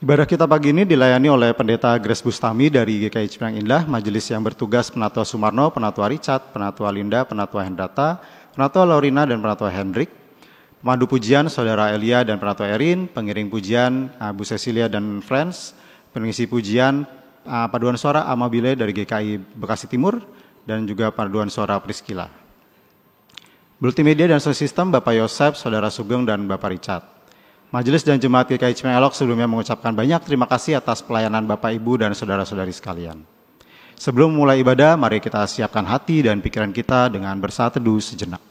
Ibadah kita pagi ini dilayani oleh Pendeta Grace Bustami dari GKI Cipinang Indah, majelis yang bertugas Penatua Sumarno, Penatua Richard, Penatua Linda, Penatua Hendrata, Penatua Laurina, dan Penatua Hendrik. Pemandu pujian Saudara Elia dan Penatua Erin, pengiring pujian Bu Cecilia dan Friends, pengisi pujian paduan suara Amabile dari GKI Bekasi Timur, dan juga paduan suara Priscilla. Multimedia dan sound system Bapak Yosef, Saudara Sugeng, dan Bapak Richard. Majelis dan Jemaat GKI Cipinang Elok sebelumnya mengucapkan banyak terima kasih atas pelayanan Bapak, Ibu, dan saudara-saudari sekalian. Sebelum mulai ibadah, mari kita siapkan hati dan pikiran kita dengan bersaat teduh sejenak.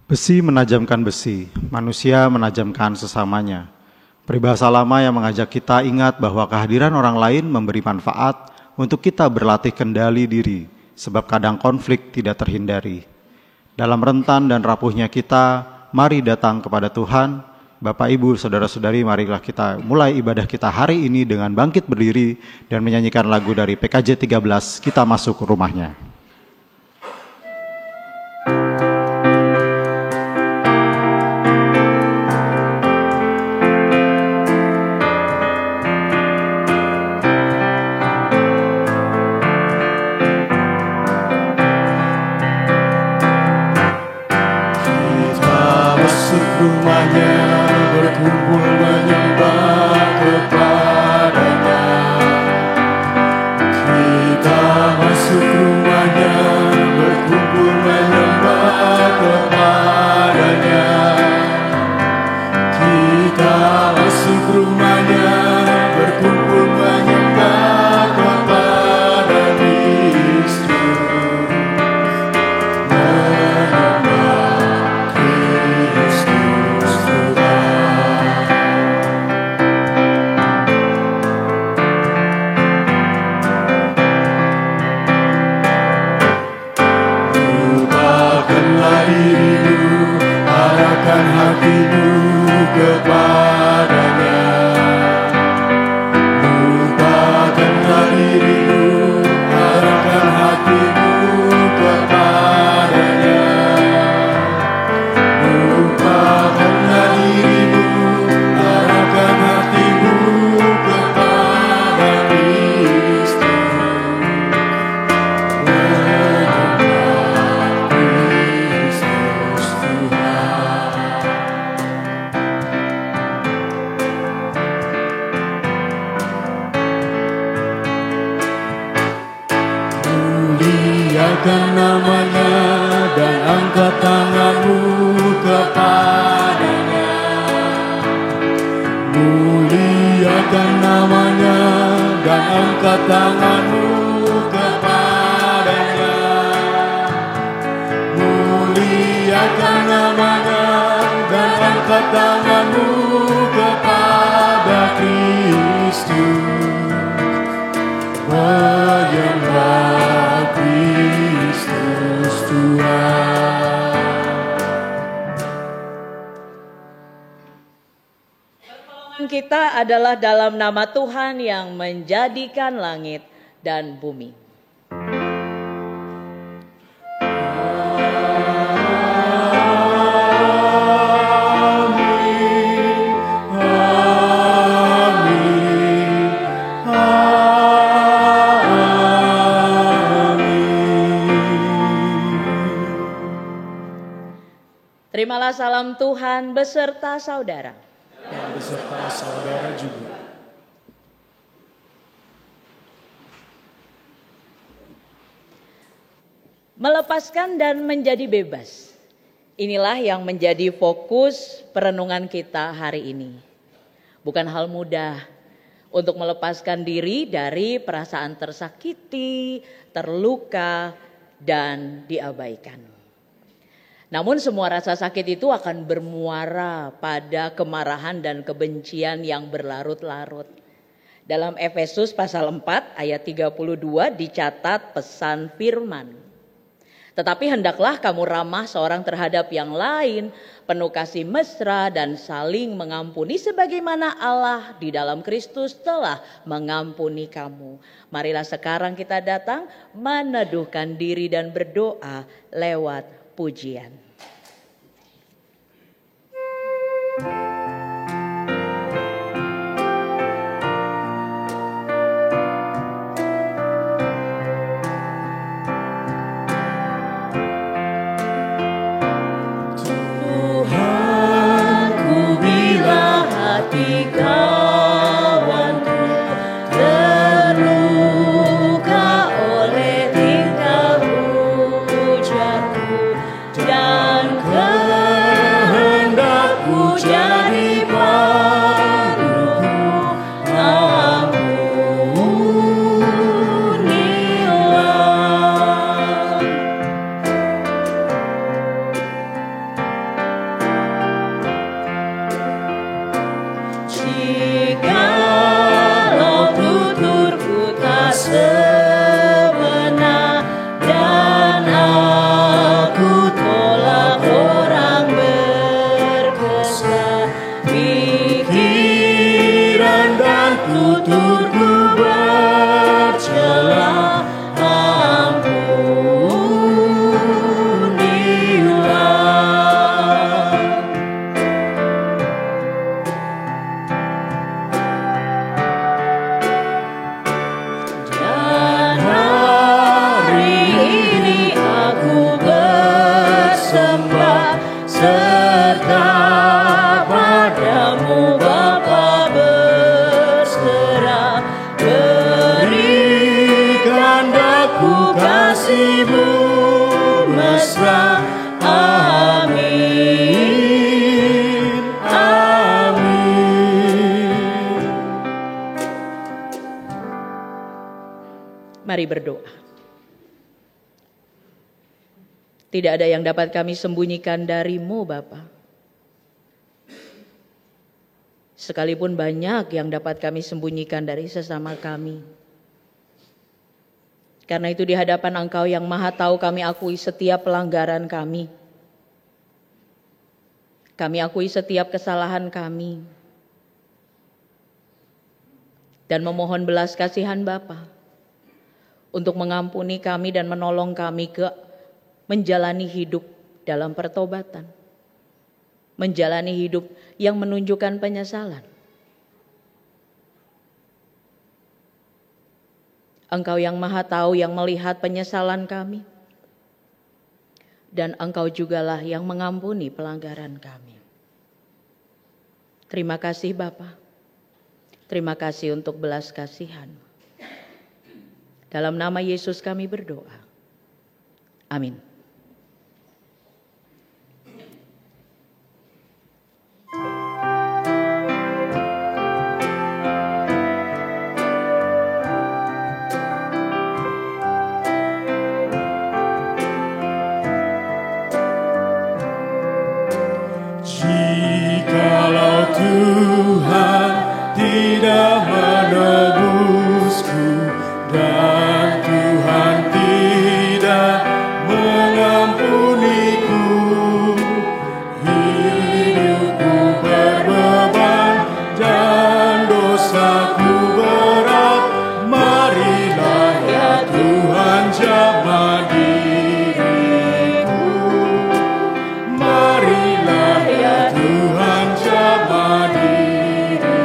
Besi menajamkan besi, manusia menajamkan sesamanya. Peribahasa lama yang mengajak kita ingat bahwa kehadiran orang lain memberi manfaat untuk kita berlatih kendali diri, sebab kadang konflik tidak terhindari. Dalam rentan dan rapuhnya kita, mari datang kepada Tuhan. Bapak, Ibu, Saudara-saudari, marilah kita mulai ibadah kita hari ini dengan bangkit berdiri dan menyanyikan lagu dari PKJ 13, Kita Masuk Rumahnya. Rumahnya berkumpul menyembah kepadanya. Kita masuk rumahnya berkumpul menyembah kepadanya. Kita masuk rumahnya berkumpul menyembah kepada Kristus. Arahkan hatimu kepadanya. Lupakanlah dirimu, arahkan hatimu kepadanya. Lupakanlah dirimu, arahkan hatimu kepada Kristus. Muliakan namanya dan angkat tanganmu kepadanya. Muliakan namanya dan angkat tanganmu kepadanya. Muliakan namanya dan angkat tanganmu kepada Kristus. Menyembah Kristus Tuhan. Pertolongan kita adalah dalam nama Tuhan yang menjadikan langit dan bumi. Terimalah salam Tuhan beserta saudara. Dan beserta saudara juga. Melepaskan dan menjadi bebas. Inilah yang menjadi fokus perenungan kita hari ini. Bukan hal mudah untuk melepaskan diri dari perasaan tersakiti, terluka, dan diabaikan. Namun semua rasa sakit itu akan bermuara pada kemarahan dan kebencian yang berlarut-larut. Dalam Efesus pasal 4 ayat 32 dicatat pesan firman. Tetapi hendaklah kamu ramah seorang terhadap yang lain, penuh kasih mesra dan saling mengampuni sebagaimana Allah di dalam Kristus telah mengampuni kamu. Marilah sekarang kita datang meneduhkan diri dan berdoa lewat pujian. Mari berdoa. Tidak ada yang dapat kami sembunyikan dari-Mu, Bapa. Sekalipun banyak yang dapat kami sembunyikan dari sesama kami. Karena itu di hadapan Engkau yang Maha Tahu kami akui setiap pelanggaran kami. Kami akui setiap kesalahan kami. Dan memohon belas kasihan Bapa untuk mengampuni kami dan menolong kami menjalani hidup dalam pertobatan. Menjalani hidup yang menunjukkan penyesalan. Engkau yang Maha Tahu yang melihat penyesalan kami. Dan Engkau jugalah yang mengampuni pelanggaran kami. Terima kasih Bapa. Terima kasih untuk belas kasihan. Dalam nama Yesus kami berdoa. Amin. Jikalau Tuhan tidak menebusku dan Tuhan tidak mengampuniku, hidupku berbeban dan dosaku berat. Marilah ya Tuhan jamah diriku, marilah ya Tuhan jamah diriku.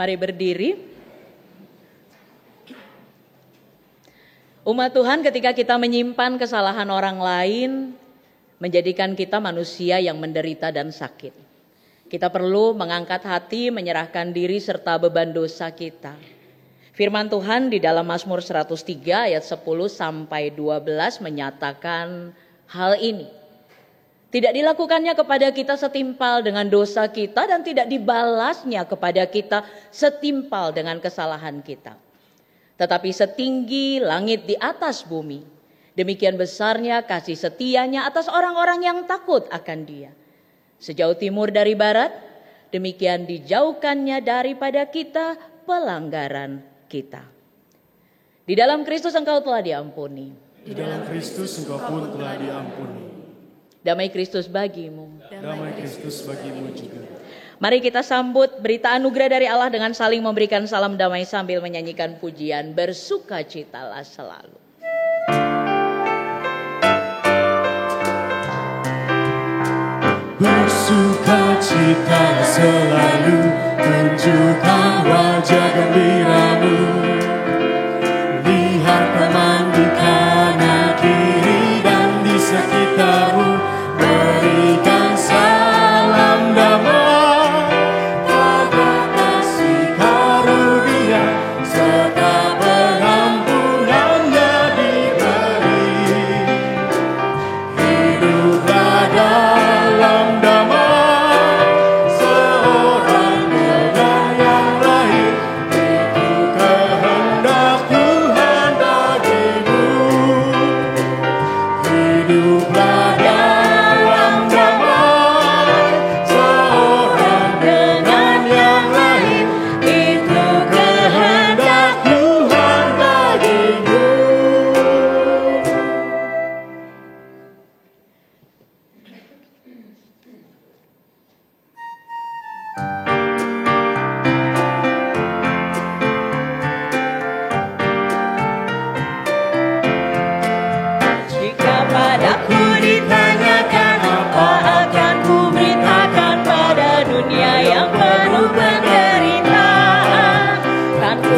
Mari berdiri. Umat Tuhan, ketika kita menyimpan kesalahan orang lain, menjadikan kita manusia yang menderita dan sakit. Kita perlu mengangkat hati, menyerahkan diri serta beban dosa kita. Firman Tuhan di dalam Mazmur 103 ayat 10 sampai 12 menyatakan hal ini. Tidak dilakukannya kepada kita setimpal dengan dosa kita dan tidak dibalasnya kepada kita setimpal dengan kesalahan kita. Tetapi setinggi langit di atas bumi, demikian besarnya kasih setianya atas orang-orang yang takut akan Dia. Sejauh timur dari barat, demikian dijauhkannya daripada kita pelanggaran kita. Di dalam Kristus engkau telah diampuni. Di dalam Kristus engkau pun telah diampuni. Damai Kristus bagimu. Damai Kristus bagimu juga. Mari kita sambut berita anugerah dari Allah dengan saling memberikan salam damai sambil menyanyikan pujian bersukacitalah selalu. Bersukacitalah selalu, tunjukkan wajah gembiramu. Lihat teman di kanan kiri dan di sekitarmu, berikan salam damai.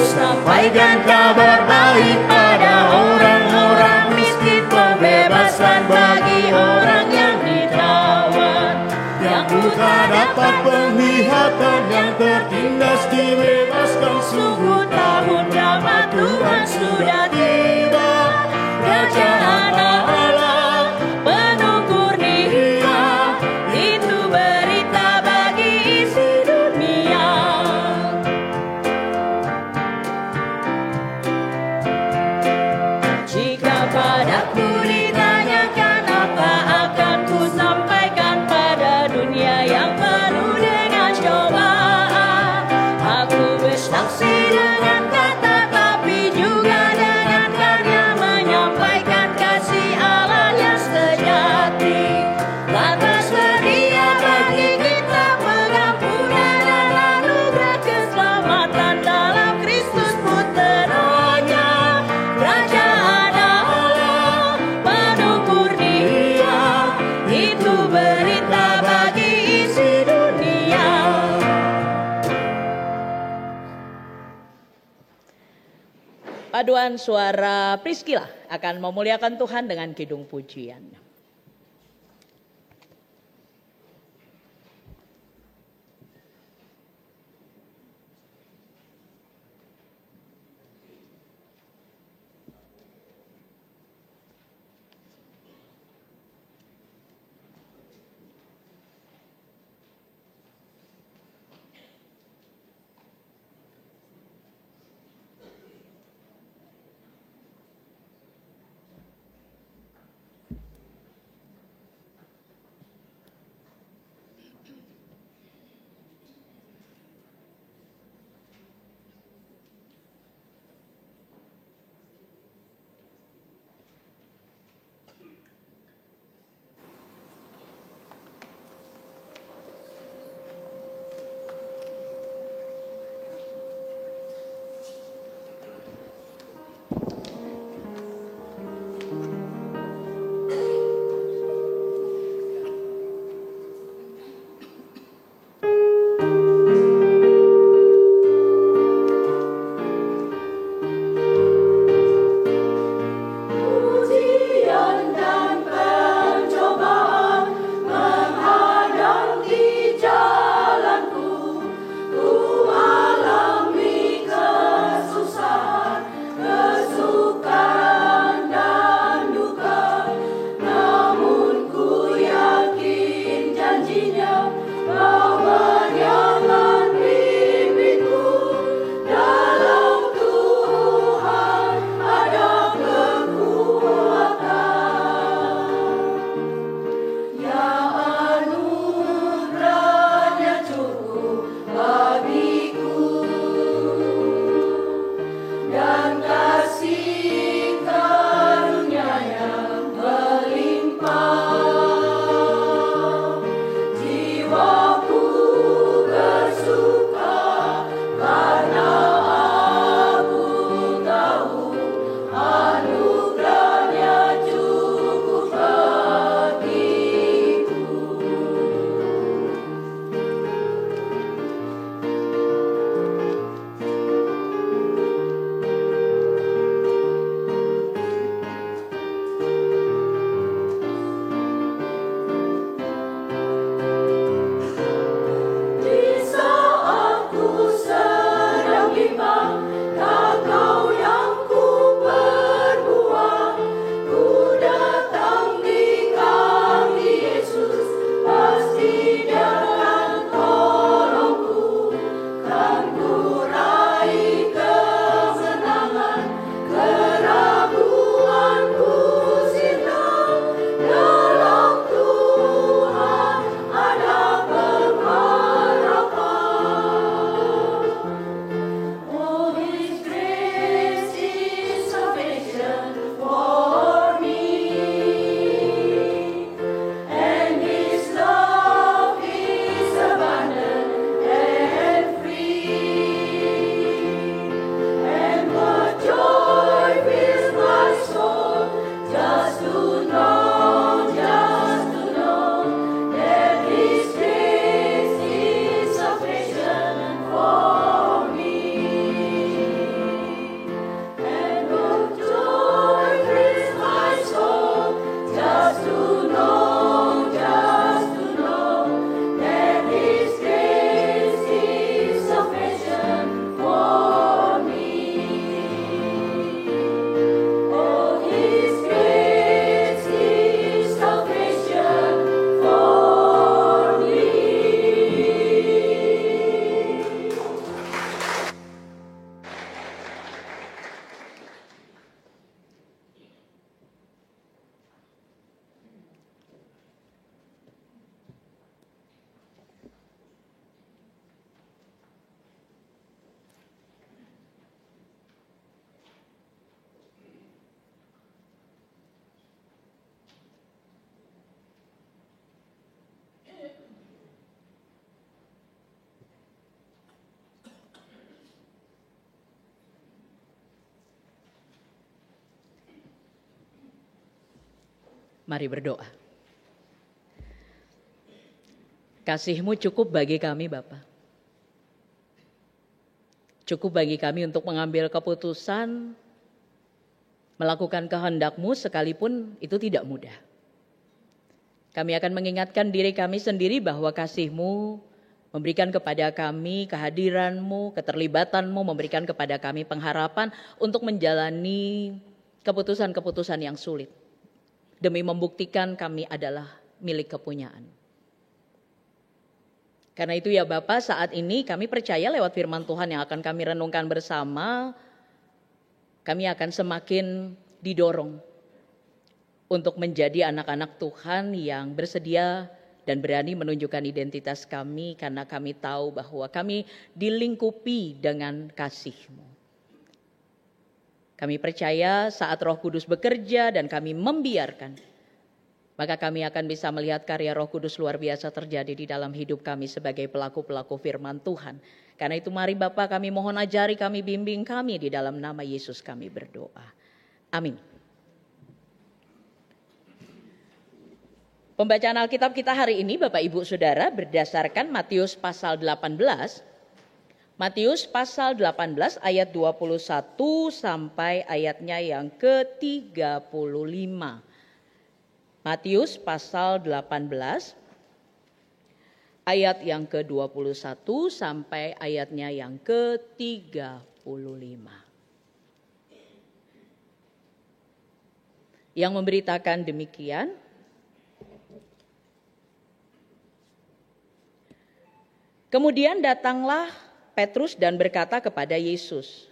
Sampaikan kabar baik pada orang-orang miskin, pembebasan bagi orang yang ditawan, yang buta dapat penglihatan, yang tertindas dibebaskan. Sungguh tahun damai Tuhan sudah tiba. Kerajaan Allah penuh kurnia, itu berita bagi isi dunia. Padaku ditanyakan apa akan ku sampaikan pada dunia yang penuh dengan cobaan. Aku bersaksi dengan kata tapi juga dengan karya, menyampaikan kasih Allah yang sejati. Lantas sedia bagi kita pengampunan dan anugerah keselamatan dalam Kristus Putranya. Kerajaan itu berita bagi isi dunia. Paduan suara Priscilla akan memuliakan Tuhan dengan kidung pujian. Mari berdoa. Kasih-Mu cukup bagi kami Bapa. Cukup bagi kami untuk mengambil keputusan, melakukan kehendak-Mu sekalipun itu tidak mudah. Kami akan mengingatkan diri kami sendiri bahwa kasih-Mu memberikan kepada kami kehadiran-Mu, keterlibatan-Mu, memberikan kepada kami pengharapan untuk menjalani keputusan-keputusan yang sulit. Demi membuktikan kami adalah milik kepunyaan. Karena itu ya Bapak, saat ini kami percaya lewat firman Tuhan yang akan kami renungkan bersama, kami akan semakin didorong untuk menjadi anak-anak Tuhan yang bersedia dan berani menunjukkan identitas kami, karena kami tahu bahwa kami dilingkupi dengan kasih-Mu. Kami percaya saat Roh Kudus bekerja dan kami membiarkan, maka kami akan bisa melihat karya Roh Kudus luar biasa terjadi di dalam hidup kami sebagai pelaku-pelaku firman Tuhan. Karena itu mari Bapak, kami mohon ajari kami, bimbing kami, di dalam nama Yesus kami berdoa. Amin. Pembacaan Alkitab kita hari ini Bapak Ibu Saudara berdasarkan Matius pasal 18. Matius pasal 18 ayat 21 sampai ayatnya yang ke-35. Matius pasal 18 ayat yang ke-21 sampai ayatnya yang ke-35. Yang memberitakan demikian, kemudian datanglah Petrus dan berkata kepada Yesus,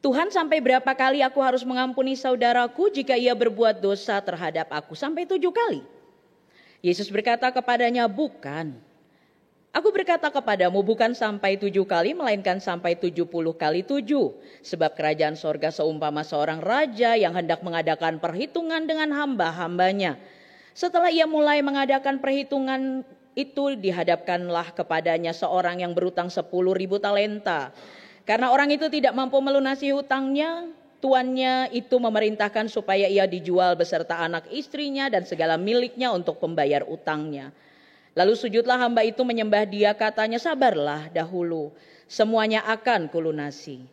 Tuhan, sampai berapa kali aku harus mengampuni saudaraku jika ia berbuat dosa terhadap aku? Sampai 7 kali. Yesus berkata kepadanya, bukan. Aku berkata kepadamu bukan sampai 7 kali, melainkan sampai 70 kali 7. Sebab kerajaan sorga seumpama seorang raja yang hendak mengadakan perhitungan dengan hamba-hambanya. Setelah ia mulai mengadakan perhitungan itu, dihadapkanlah kepadanya seorang yang berutang 10.000 talenta. Karena orang itu tidak mampu melunasi hutangnya, tuannya itu memerintahkan supaya ia dijual beserta anak istrinya dan segala miliknya untuk pembayar utangnya. Lalu sujudlah hamba itu menyembah dia, katanya, sabarlah dahulu, semuanya akan kulunasi.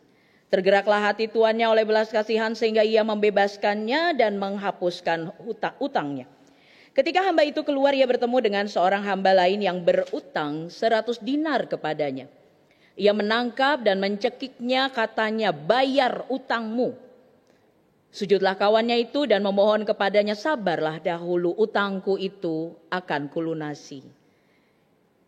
Tergeraklah hati tuannya oleh belas kasihan sehingga ia membebaskannya dan menghapuskan utangnya. Ketika hamba itu keluar, ia bertemu dengan seorang hamba lain yang berutang 100 dinar kepadanya. Ia menangkap dan mencekiknya, katanya, bayar utangmu. Sujudlah kawannya itu dan memohon kepadanya, sabarlah dahulu, utangku itu akan kulunasi.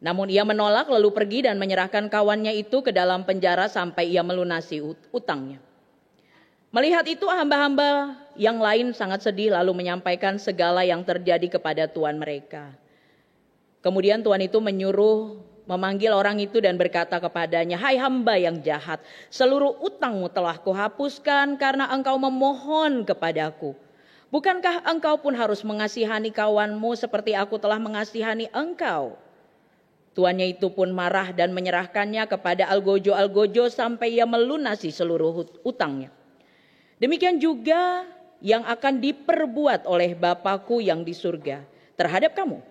Namun ia menolak, lalu pergi dan menyerahkan kawannya itu ke dalam penjara sampai ia melunasi utangnya. Melihat itu hamba-hamba yang lain sangat sedih, lalu menyampaikan segala yang terjadi kepada tuan mereka. Kemudian tuan itu menyuruh memanggil orang itu dan berkata kepadanya, hai hamba yang jahat, seluruh utangmu telah kuhapuskan karena engkau memohon kepadaku. Bukankah engkau pun harus mengasihani kawanmu seperti aku telah mengasihani engkau? Tuannya itu pun marah dan menyerahkannya kepada algojo-algojo sampai ia melunasi seluruh utangnya. Demikian juga yang akan diperbuat oleh Bapakku yang di surga terhadap kamu,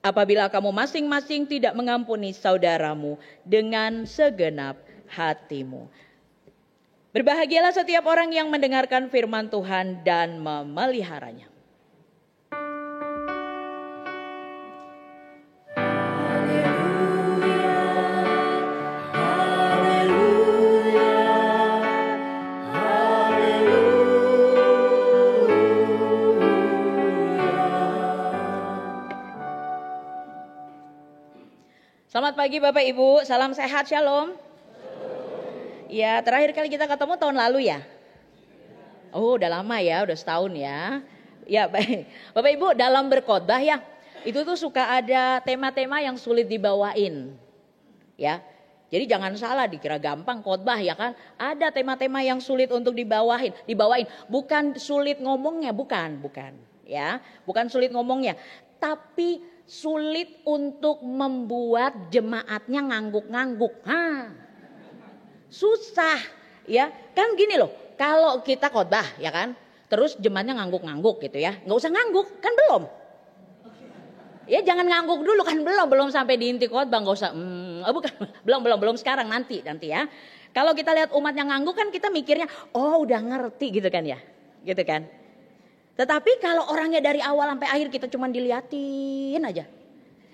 apabila kamu masing-masing tidak mengampuni saudaramu dengan segenap hatimu. Berbahagialah setiap orang yang mendengarkan firman Tuhan dan memeliharanya. Selamat pagi Bapak Ibu, salam sehat, shalom. Ya, terakhir kali kita ketemu tahun lalu ya? Oh, udah lama ya, udah setahun ya. Ya, baik. Bapak Ibu, dalam berkhotbah ya, itu tuh suka ada tema-tema yang sulit dibawain. Ya, jadi jangan salah dikira gampang khotbah ya kan. Ada tema-tema yang sulit untuk dibawain. Bukan sulit ngomongnya, bukan. Ya, bukan sulit ngomongnya. Tapi sulit untuk membuat jemaatnya ngangguk-ngangguk. Susah ya. Kan gini loh, kalau kita khotbah ya kan, terus jemaatnya ngangguk-ngangguk gitu ya. Nggak usah ngangguk, kan belum. Ya jangan ngangguk dulu, kan belum sampai di inti khotbah, nggak usah. Bukan, belum sekarang, nanti ya. Kalau kita lihat umat yang ngangguk kan kita mikirnya, oh udah ngerti gitu kan ya, gitu kan. Tetapi kalau orangnya dari awal sampai akhir kita cuma diliatin aja,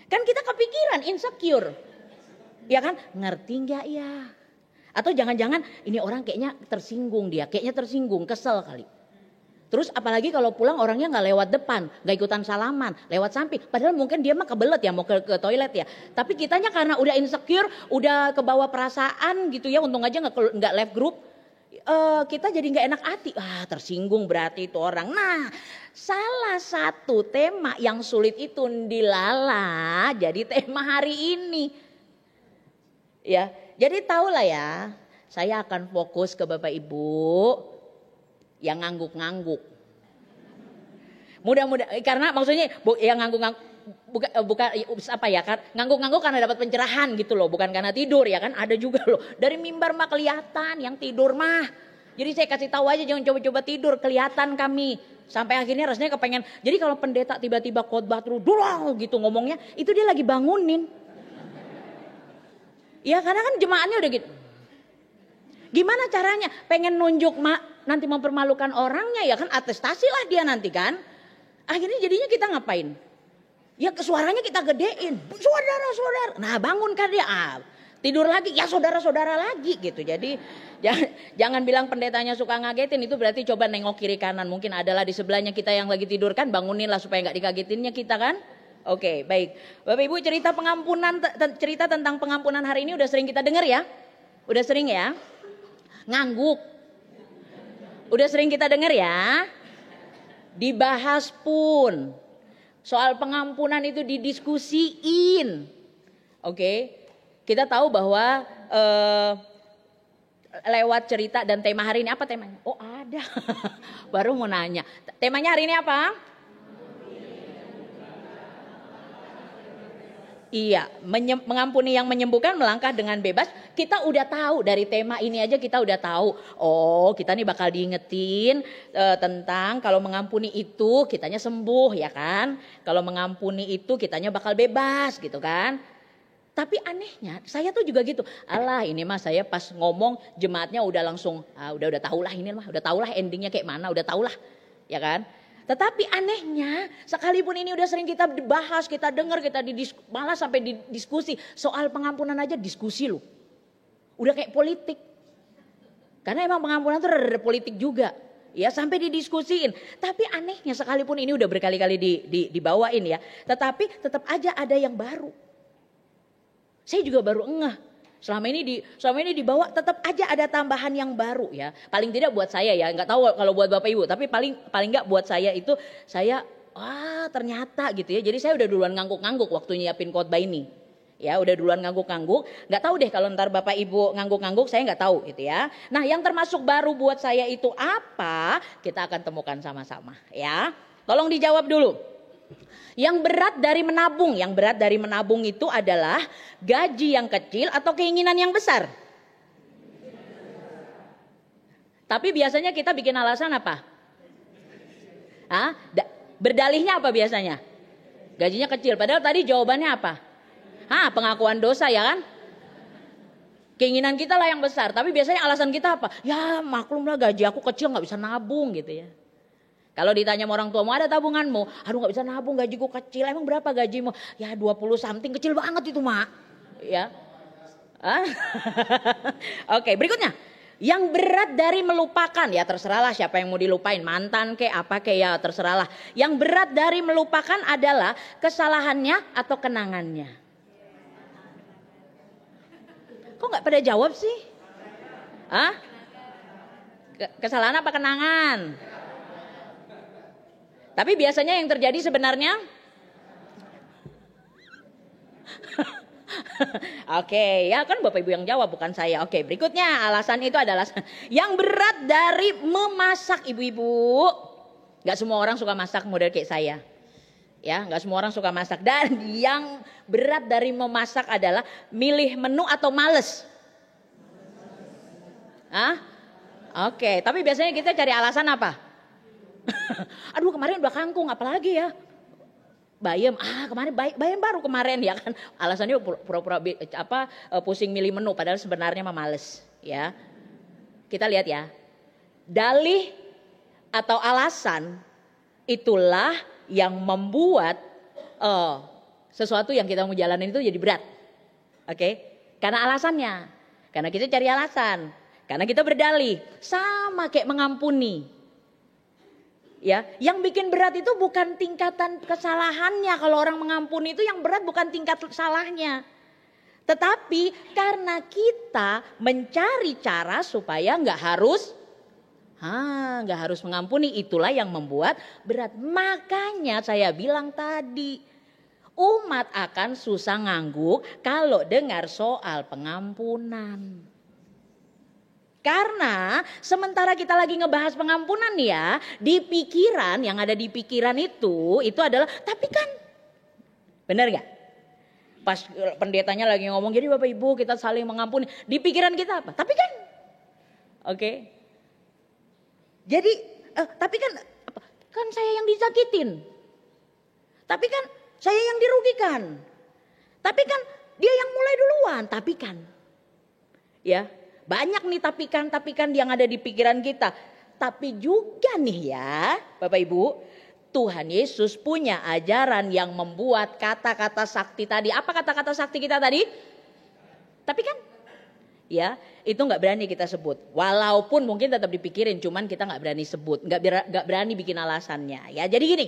kan kita kepikiran insecure, ya kan? Ngerti nggak ya? Atau jangan-jangan ini orang kayaknya tersinggung dia, kayaknya tersinggung, kesel kali. Terus apalagi kalau pulang orangnya nggak lewat depan, nggak ikutan salaman, lewat samping. Padahal mungkin dia mah kebelet ya mau ke toilet ya. Tapi kitanya karena udah insecure, udah kebawa perasaan gitu ya. Untung aja nggak left group. Kita jadi nggak enak hati. Tersinggung berarti itu orang. Nah, salah satu tema yang sulit itu dilala jadi tema hari ini. Ya, jadi tahulah ya. Saya akan fokus ke Bapak Ibu yang ngangguk-ngangguk. Mudah-mudahan karena maksudnya yang ngangguk-ngangguk bukan apa ya, kan ngangguk-ngangguk karena dapat pencerahan gitu loh, bukan karena tidur ya kan. Ada juga loh dari mimbar mah kelihatan yang tidur mah. Jadi saya kasih tahu aja jangan coba-coba tidur, kelihatan kami. Sampai akhirnya rasanya kepengen. Jadi kalau pendeta tiba-tiba khotbah terus durang gitu ngomongnya, itu dia lagi bangunin. Ya karena kan jemaatnya udah gitu. Gimana caranya? Pengen nunjuk nanti mempermalukan orangnya ya kan, atestasi lah dia nanti kan. Akhirnya jadinya kita ngapain? Ya suaranya kita gedein. Saudara-saudara. Nah bangun kan dia. Tidur lagi. Ya saudara-saudara lagi gitu. Jadi jangan bilang pendetanya suka ngagetin. Itu berarti coba nengok kiri kanan. Mungkin adalah di sebelahnya kita yang lagi tidur kan. Bangunin lah supaya gak dikagetinnya kita kan. Oke, baik. Bapak Ibu cerita tentang pengampunan hari ini udah sering kita dengar ya? Udah sering ya? Ngangguk. Udah sering kita dengar ya? Dibahas pun. Soal pengampunan itu didiskusiin. Oke. Kita tahu bahwa lewat cerita dan tema hari ini apa temanya? Oh ada. Baru mau nanya. Temanya hari ini apa? Iya, mengampuni yang menyembuhkan, melangkah dengan bebas. Kita udah tahu dari tema ini aja kita udah tahu. Oh, kita nih bakal diingetin tentang kalau mengampuni itu kitanya sembuh ya kan. Kalau mengampuni itu kitanya bakal bebas gitu kan. Tapi anehnya saya tuh juga gitu. Alah ini mah saya pas ngomong jemaatnya udah langsung udah tahulah ini mah, udah tahulah endingnya kayak mana, udah tahulah ya kan. Tetapi anehnya sekalipun ini udah sering kita bahas, kita dengar, malah sampai didiskusi. Soal pengampunan aja diskusi loh. Udah kayak politik. Karena emang pengampunan itu ada politik juga. Ya sampai didiskusiin. Tapi anehnya sekalipun ini udah berkali-kali dibawain ya. Tetapi tetap aja ada yang baru. Saya juga baru ngeh. Selama ini dibawa tetap aja ada tambahan yang baru ya. Paling tidak buat saya ya, nggak tahu kalau buat Bapak Ibu, tapi paling nggak buat saya itu ternyata gitu ya. Jadi saya udah duluan ngangguk-ngangguk waktu nyiapin khotbah ini. Ya udah duluan ngangguk-ngangguk. Nggak tahu deh kalau ntar Bapak Ibu ngangguk-ngangguk, saya nggak tahu gitu ya. Nah yang termasuk baru buat saya itu apa? Kita akan temukan sama-sama ya. Tolong dijawab dulu. Yang berat dari menabung itu adalah gaji yang kecil atau keinginan yang besar. Tapi biasanya kita bikin alasan apa? Berdalihnya apa biasanya? Gajinya kecil. Padahal tadi jawabannya apa? Pengakuan dosa ya kan? Keinginan kita lah yang besar. Tapi biasanya alasan kita apa? Ya maklumlah gaji aku kecil gak bisa nabung gitu ya. Kalau ditanya sama orang tua, mau ada tabunganmu? Aduh gak bisa nabung, gajiku kecil. Emang berapa gajimu? Ya 20 something, kecil banget itu mak. Ya. Oke, berikutnya. Yang berat dari melupakan, ya terserahlah siapa yang mau dilupain. Mantan kek, apa kek, ya terserahlah. Yang berat dari melupakan adalah kesalahannya atau kenangannya. Kok gak pada jawab sih? Kesalahan apa kenangan? Tapi biasanya yang terjadi sebenarnya Oke, ya kan Bapak Ibu yang jawab bukan saya. Oke, berikutnya alasan itu adalah yang berat dari memasak ibu-ibu. Gak semua orang suka masak model kayak saya. Ya, gak semua orang suka masak. Dan yang berat dari memasak adalah milih menu atau males. Oke, tapi biasanya kita cari alasan apa? Aduh kemarin udah kangkung apalagi ya. Bayam, kemarin bayam baru kemarin ya kan. Alasannya pura-pura pusing milih menu padahal sebenarnya mah males ya. Kita lihat ya. Dalih atau alasan itulah yang membuat sesuatu yang kita mau jalanin itu jadi berat. Oke? Karena alasannya. Karena kita cari alasan. Karena kita berdalih. Sama kayak mengampuni. Ya, yang bikin berat itu bukan tingkatan kesalahannya. Kalau orang mengampuni itu yang berat bukan tingkat salahnya. Tetapi karena kita mencari cara supaya nggak harus mengampuni, itulah yang membuat berat. Makanya saya bilang tadi, umat akan susah ngangguk kalau dengar soal pengampunan. Karena sementara kita lagi ngebahas pengampunan ya, di pikiran, yang ada di pikiran itu adalah tapi kan. Benar gak? Pas pendetanya lagi ngomong, jadi Bapak Ibu kita saling mengampuni. Di pikiran kita apa? Tapi kan. Oke. Jadi, tapi kan saya yang disakitin. Tapi kan saya yang dirugikan. Tapi kan dia yang mulai duluan. Tapi kan. Ya. Banyak nih tapikan yang ada di pikiran kita. Tapi juga nih ya Bapak Ibu, Tuhan Yesus punya ajaran yang membuat kata-kata sakti tadi. Apa kata-kata sakti kita tadi? Tapi kan ya itu gak berani kita sebut. Walaupun mungkin tetap dipikirin, cuman kita gak berani sebut. Gak berani bikin alasannya ya. Jadi gini,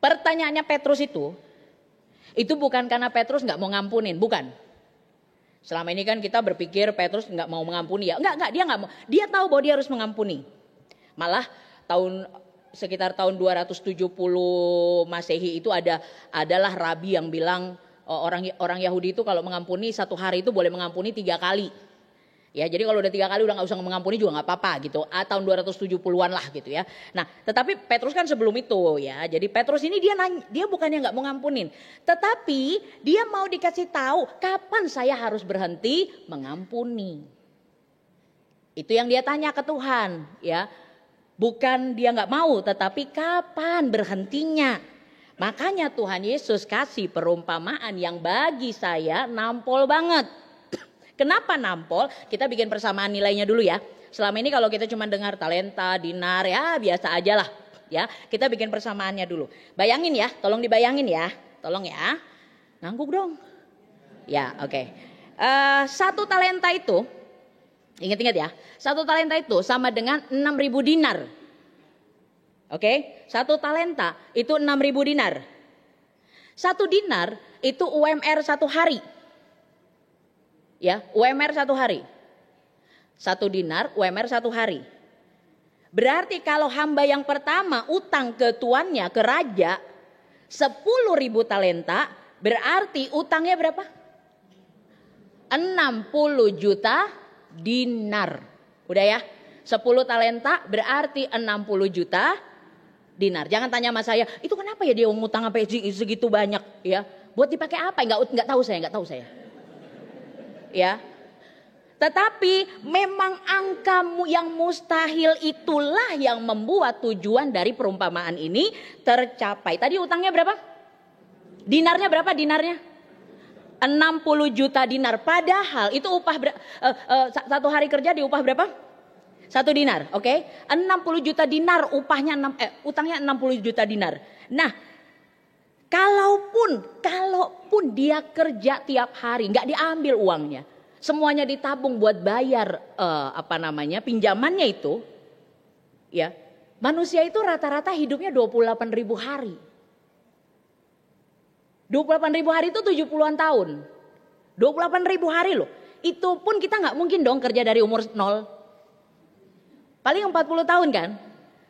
pertanyaannya Petrus itu bukan karena Petrus gak mau ngampunin, bukan. Selama ini kan kita berpikir Petrus nggak mau mengampuni ya. Enggak, dia nggak mau. Dia tahu bahwa dia harus mengampuni. Malah sekitar tahun 270 Masehi itu adalah rabi yang bilang orang Yahudi itu kalau mengampuni satu hari itu boleh mengampuni 3 kali. Ya, jadi kalau udah 3 kali udah nggak usah mengampuni juga nggak apa-apa gitu. Tahun 270-an lah gitu ya. Nah, tetapi Petrus kan sebelum itu ya. Jadi Petrus ini dia bukannya nggak mau ngampunin, tetapi dia mau dikasih tahu kapan saya harus berhenti mengampuni. Itu yang dia tanya ke Tuhan ya. Bukan dia nggak mau, tetapi kapan berhentinya. Makanya Tuhan Yesus kasih perumpamaan yang bagi saya nampol banget. Kenapa nampol? Kita bikin persamaan nilainya dulu ya. Selama ini kalau kita cuma dengar talenta, dinar ya biasa aja lah. Ya, kita bikin persamaannya dulu. Bayangin ya, tolong dibayangin ya. Tolong ya. Ngangguk dong. Ya, oke. 1 talenta itu, ingat-ingat ya. 1 talenta itu sama dengan 6.000 dinar. Oke, 1 talenta itu 6.000 dinar. 1 dinar itu UMR 1 hari. Ya, UMR 1 hari. 1 dinar UMR 1 hari. Berarti kalau hamba yang pertama utang ke tuannya, ke raja 10.000 talenta, berarti utangnya berapa? 60 juta dinar. Udah ya? 10 talenta berarti 60 juta dinar. Jangan tanya sama saya, itu kenapa ya dia ngutang sampai segitu banyak ya? Buat dipakai apa? Enggak tahu saya. Ya. Tetapi memang angka yang mustahil itulah yang membuat tujuan dari perumpamaan ini tercapai. Tadi utangnya berapa? Dinarnya berapa dinarnya? 60 juta dinar. Padahal itu upah 1 hari kerja diupah berapa? 1 dinar, oke? 60 juta dinar upahnya utangnya 60 juta dinar. Nah, kalaupun dia kerja tiap hari, nggak diambil uangnya, semuanya ditabung buat bayar pinjamannya itu, ya manusia itu rata-rata hidupnya 28.000 hari. 28.000 hari itu 70-an tahun. 28.000 hari loh. Itu pun kita nggak mungkin dong kerja dari umur 0. Paling 40 tahun kan.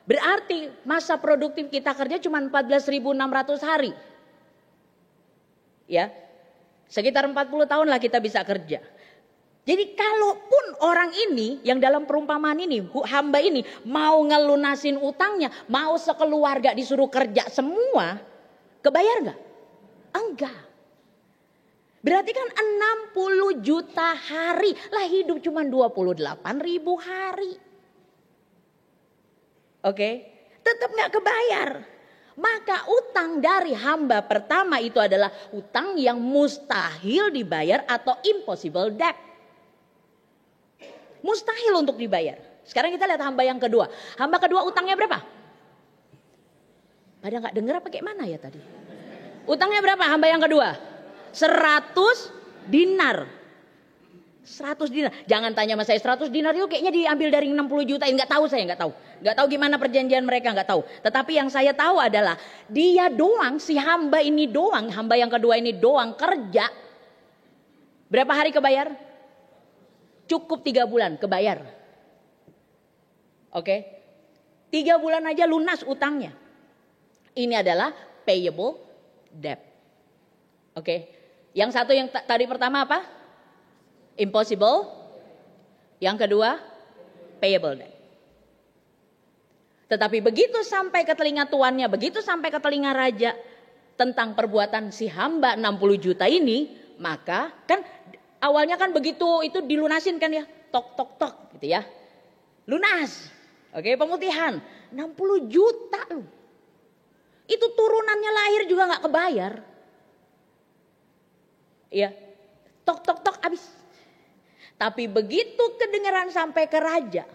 Berarti masa produktif kita kerja cuma 14.600 hari. Ya. Sekitar 40 tahun lah kita bisa kerja. Jadi kalaupun orang ini yang dalam perumpamaan ini, hamba ini mau ngelunasin utangnya, mau sekeluarga disuruh kerja semua, kebayar nggak? Enggak. Berarti kan 60 juta hari lah, hidup cuma 28.000 hari. Oke, tetap nggak kebayar. Maka utang dari hamba pertama itu adalah utang yang mustahil dibayar atau impossible debt. Mustahil untuk dibayar. Sekarang kita lihat hamba yang kedua. Hamba kedua utangnya berapa? Pada nggak dengar apa kayak mana ya tadi? Utangnya berapa hamba yang kedua? 100 dinar. 100 dinar. Jangan tanya sama saya 100 dinar itu kayaknya diambil dari 60 juta. Enggak tahu, saya enggak tahu. Enggak tahu gimana perjanjian mereka, enggak tahu. Tetapi yang saya tahu adalah dia doang, si hamba ini doang, hamba yang kedua ini doang kerja. Berapa hari kebayar? Cukup 3 bulan kebayar. Oke. 3 bulan aja lunas utangnya. Ini adalah payable debt. Oke. Yang satu yang tadi pertama apa? Impossible. Yang kedua, payable debt. Tetapi begitu sampai ke telinga tuannya, begitu sampai ke telinga raja tentang perbuatan si hamba 60 juta ini, maka kan awalnya kan begitu itu dilunasin kan ya, tok tok tok gitu ya. Lunas. Oke, pemutihan 60 juta loh. Itu turunannya lahir juga nggak kebayar. Iya. Tok tok tok habis. Tapi begitu kedengaran sampai ke raja,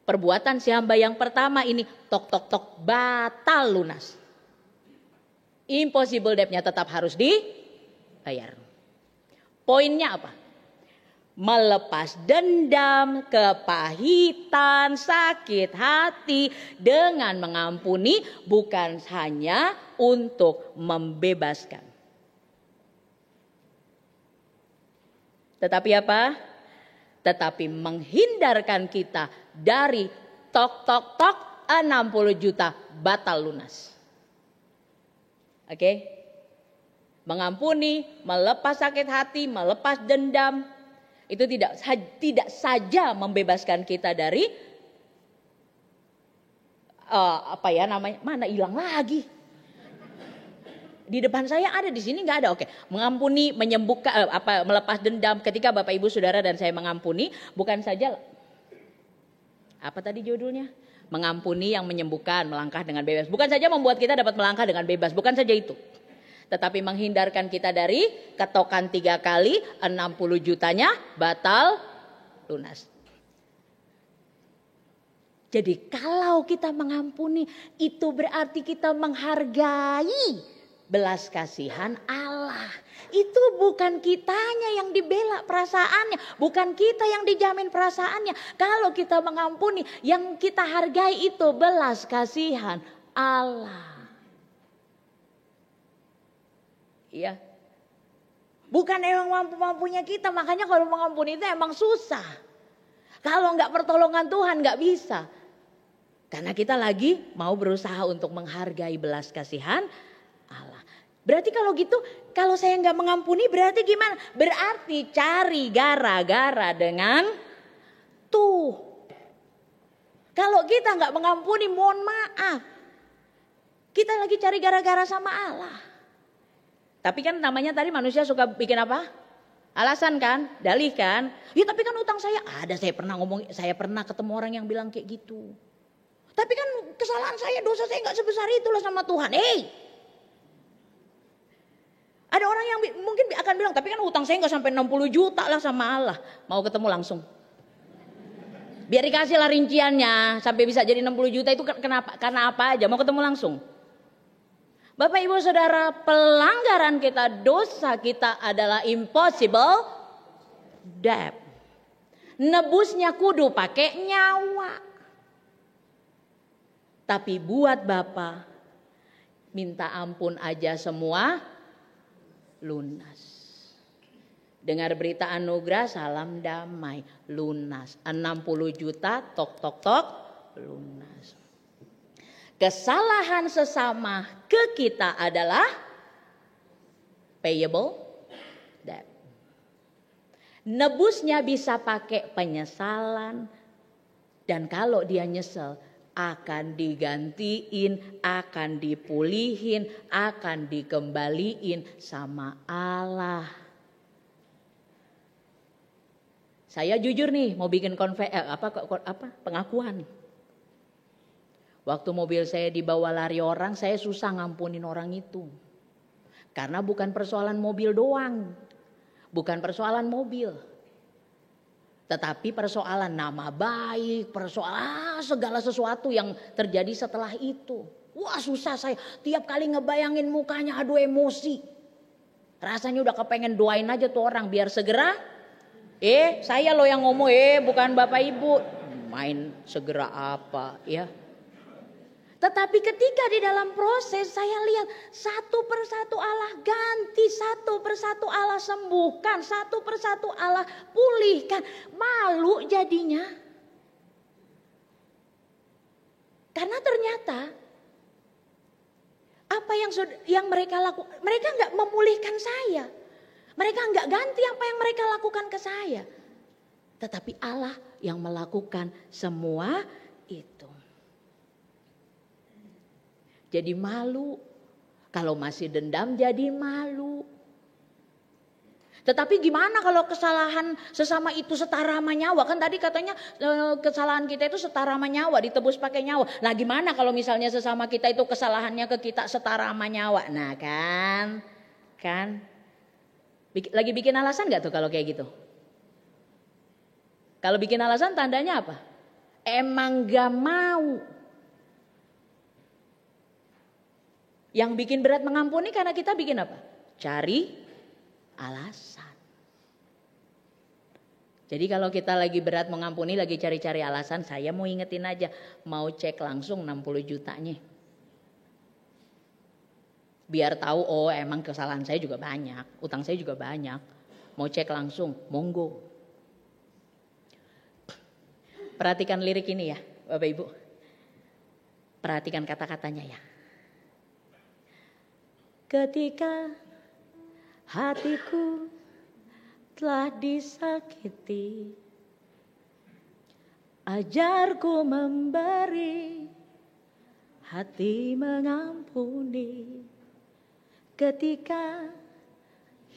perbuatan si hamba yang pertama ini tok tok tok batal lunas. Impossible debt-nya tetap harus dibayar. Poinnya apa? Melepas dendam, kepahitan, sakit hati dengan mengampuni bukan hanya untuk membebaskan. Tetapi apa? Tetapi menghindarkan kita dari tok tok tok 60 juta batal lunas. Oke? Mengampuni, melepas sakit hati, melepas dendam. Itu tidak saja membebaskan kita dari mana hilang lagi. Di depan saya ada, di sini nggak ada. Oke, mengampuni, menyembuhkan, melepas dendam. Ketika Bapak Ibu Saudara dan saya mengampuni, bukan saja apa tadi judulnya? Mengampuni yang menyembuhkan, melangkah dengan bebas. Bukan saja membuat kita dapat melangkah dengan bebas, bukan saja itu. Tetapi menghindarkan kita dari ketokan 3 kali, 60 jutanya batal lunas. Jadi kalau kita mengampuni, itu berarti kita menghargai belas kasihan Allah. Itu bukan kitanya yang dibela perasaannya, bukan kita yang dijamin perasaannya. Kalau kita mengampuni, yang kita hargai itu belas kasihan Allah. Iya. Bukan emang mampu-mampunya kita, makanya kalau mengampuni itu emang susah. Kalau nggak pertolongan Tuhan nggak bisa. Karena kita lagi mau berusaha untuk menghargai belas kasihan Allah. Berarti kalau gitu, kalau saya nggak mengampuni berarti gimana? Berarti cari gara-gara dengan tuh. Kalau kita nggak mengampuni, mohon maaf, kita lagi cari gara-gara sama Allah. Tapi kan namanya tadi manusia suka bikin apa? Alasan kan, dalih kan. Ya tapi kan utang saya ada, saya pernah ketemu orang yang bilang kayak gitu. Tapi kan kesalahan saya, dosa saya nggak sebesar itulah sama Tuhan. Ada orang yang mungkin akan bilang, tapi kan utang saya nggak sampai 60 juta lah sama Allah. Mau ketemu langsung. Biar dikasih lah rinciannya, sampai bisa jadi 60 juta itu kenapa? Karena apa aja, mau ketemu langsung. Bapak Ibu Saudara, pelanggaran kita, dosa kita adalah impossible debt. Nebusnya kudu pakai nyawa. Tapi buat Bapak, minta ampun aja semua lunas. Dengar berita anugerah, salam damai, lunas. 60 juta, tok tok tok, lunas. Kesalahan sesama ke kita adalah payable debt. Nebusnya bisa pakai penyesalan. Dan kalau dia nyesel, akan digantiin, akan dipulihin, akan dikembaliin sama Allah. Saya jujur nih mau bikin pengakuan. Waktu mobil saya dibawa lari orang, saya susah ngampunin orang itu. Karena bukan persoalan mobil doang. Bukan persoalan mobil. Tetapi persoalan nama baik, persoalan segala sesuatu yang terjadi setelah itu. Wah susah saya, tiap kali ngebayangin mukanya aduh emosi. Rasanya udah kepengen doain aja tuh orang biar segera. Saya loh yang ngomong, bukan Bapak Ibu. Main segera apa ya. Tetapi ketika di dalam proses saya lihat satu persatu Allah ganti, satu persatu Allah sembuhkan, satu persatu Allah pulihkan. Malu jadinya. Karena ternyata apa yang mereka lakukan, mereka nggak memulihkan saya. Mereka nggak ganti apa yang mereka lakukan ke saya. Tetapi Allah yang melakukan semua itu. Jadi malu. Kalau masih dendam jadi malu. Tetapi gimana kalau kesalahan sesama itu setara sama nyawa? Kan tadi katanya kesalahan kita itu setara sama nyawa, ditebus pakai nyawa. Nah gimana kalau misalnya sesama kita itu kesalahannya ke kita setara sama nyawa? Nah kan. Lagi bikin alasan gak tuh kalau kayak gitu? Kalau bikin alasan tandanya apa? Emang gak mau. Yang bikin berat mengampuni karena kita bikin apa? Cari alasan. Jadi kalau kita lagi berat mengampuni, lagi cari-cari alasan, saya mau ingetin aja. Mau cek langsung 60 jutanya. Biar tahu, emang kesalahan saya juga banyak. Utang saya juga banyak. Mau cek langsung, monggo. Perhatikan lirik ini ya Bapak Ibu. Perhatikan kata-katanya ya. Ketika hatiku telah disakiti, ajarku memberi, hati mengampuni. Ketika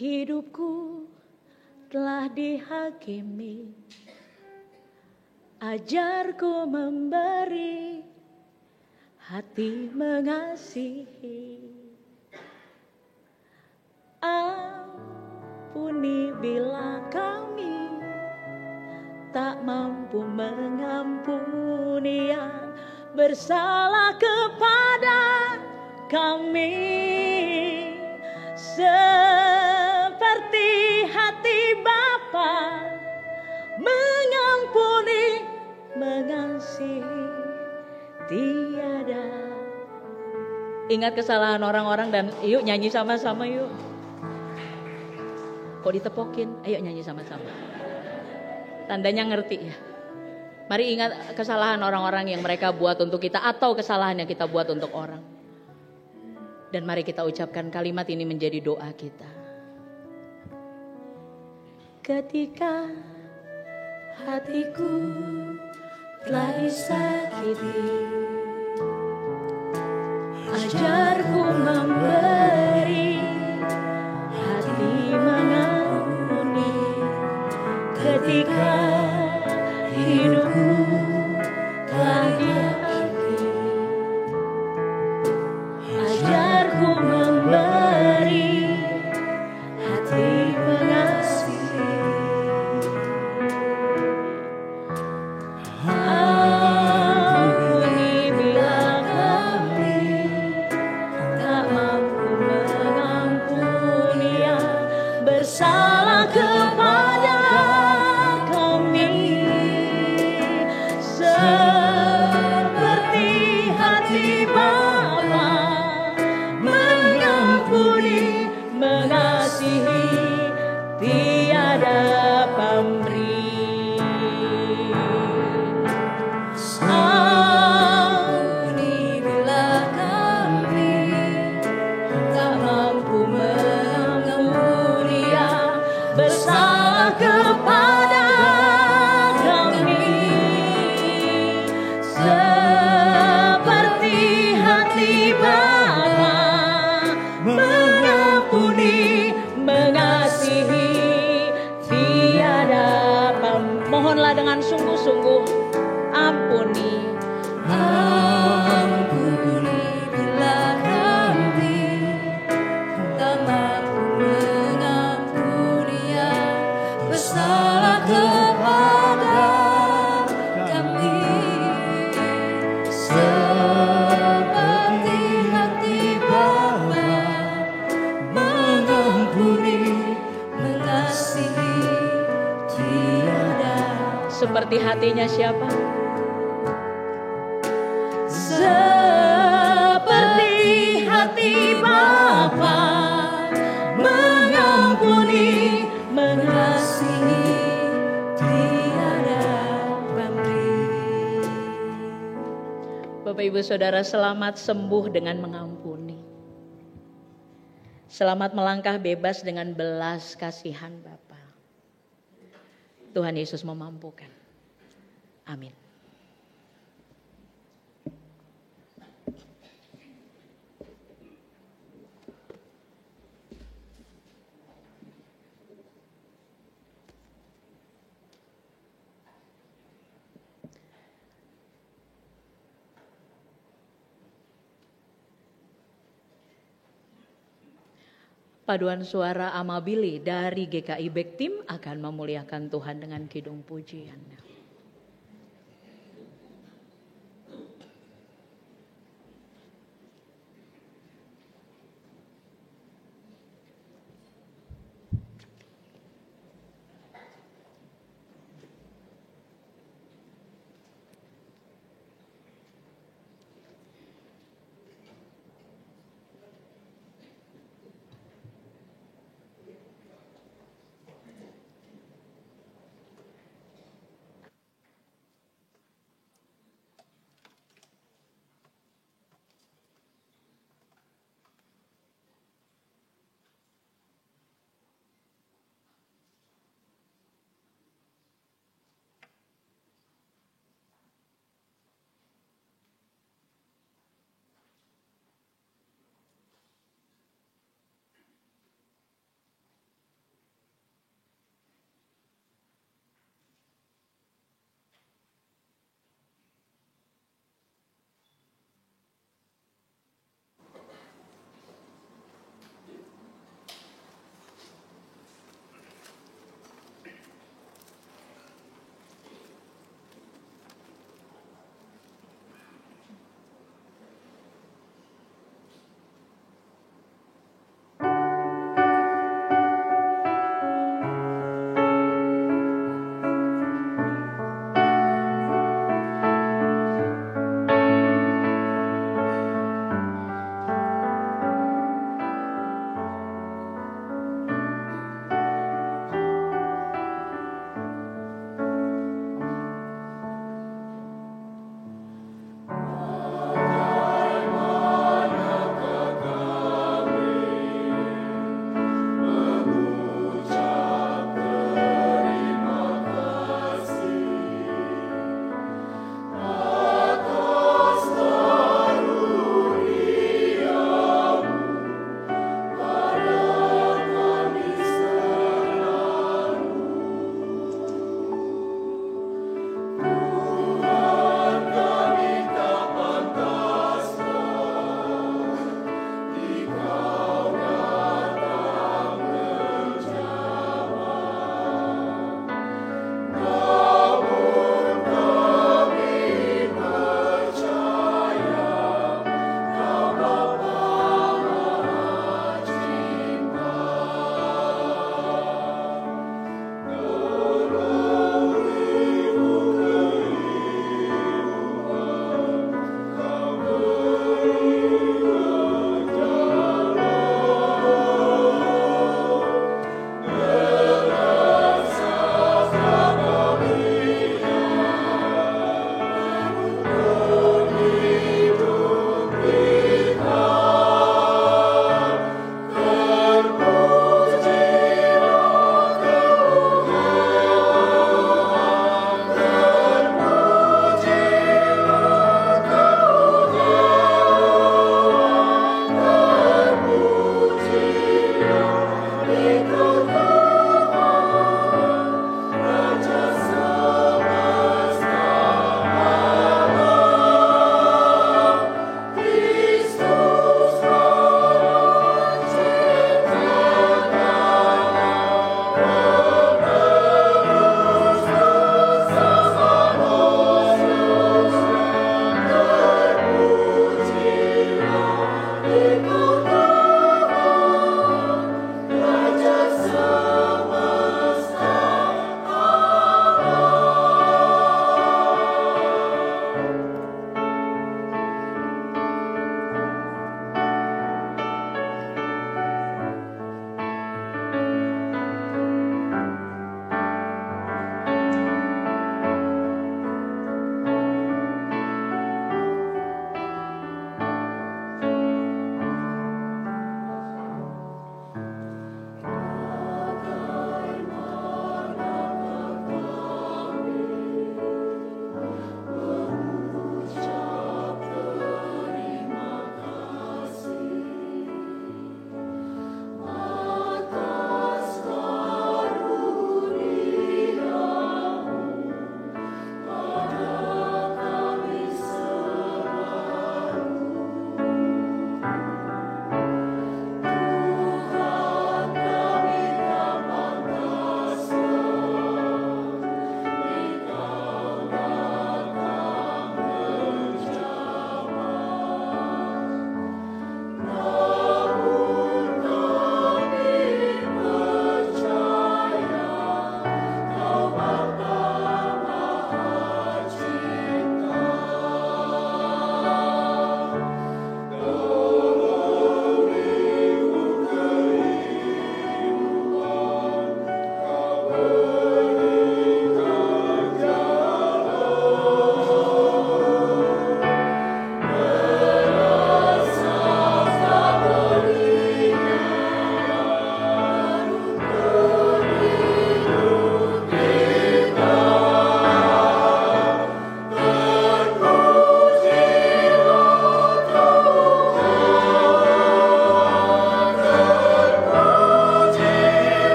hidupku telah dihakimi, ajarku memberi, hati mengasihi. Ampuni bila kami tak mampu mengampuni yang bersalah kepada kami, seperti hati Bapa mengampuni, mengasihi tiada. Ingat kesalahan orang-orang dan yuk nyanyi sama-sama yuk. Kok ditepokin? Ayo nyanyi sama-sama. Tandanya ngerti ya. Mari ingat kesalahan orang-orang yang mereka buat untuk kita atau kesalahan yang kita buat untuk orang. Dan mari kita ucapkan kalimat ini menjadi doa kita. Ketika hatiku telah disakiti, ajarku memberi, hati mengampuni. Ketika hidupku telah dihakimi, ajarku memberi, hati mengasihi. Ampuni bila kami tak mampu mengampuni yang bersalah kepada kami, seperti hati Bapa mengampuni, mengasihi tiada pamrih. Ampuni bila kami tak mampu mengampuni yang bersalah kepada kami, seperti hati Bapa mengampuni, mengasihi seperti hatinya siapa? Seperti hati Bapa, mengampuni, mengasihi, tiada pamrih. Bapak Ibu Saudara, selamat sembuh dengan mengampuni. Selamat melangkah bebas dengan belas kasihan Bapa. Tuhan Yesus memampukan. Amin. Paduan suara Amabili dari GKI Bektim akan memuliakan Tuhan dengan kidung pujian.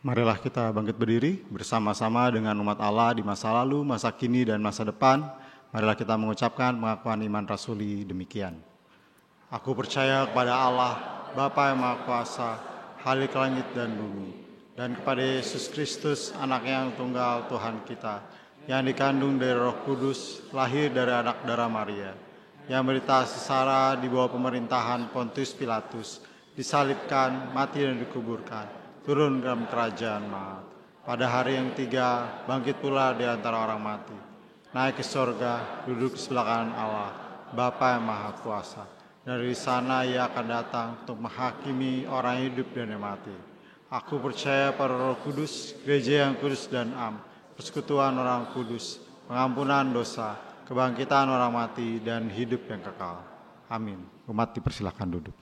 Marilah kita bangkit berdiri bersama-sama dengan umat Allah di masa lalu, masa kini, dan masa depan. Marilah kita mengucapkan pengakuan iman rasuli demikian. Aku percaya kepada Allah, Bapa yang Maha Kuasa, Khalik langit dan bumi, dan kepada Yesus Kristus, Anak yang tunggal Tuhan kita, yang dikandung dari Roh Kudus, lahir dari anak darah Maria, yang menderita sengsara di bawah pemerintahan Pontius Pilatus, disalibkan, mati dan dikuburkan, turun dalam kerajaan maut. Pada hari yang ketiga, bangkit pula di antara orang mati, naik ke sorga, duduk di sebelah kanan Allah, Bapa yang Maha Kuasa. Dari sana ia akan datang untuk menghakimi orang hidup dan yang mati. Aku percaya pada Roh Kudus, gereja yang kudus dan am, persekutuan orang kudus, pengampunan dosa, kebangkitan orang mati, dan hidup yang kekal. Amin. Umat dipersilakan duduk.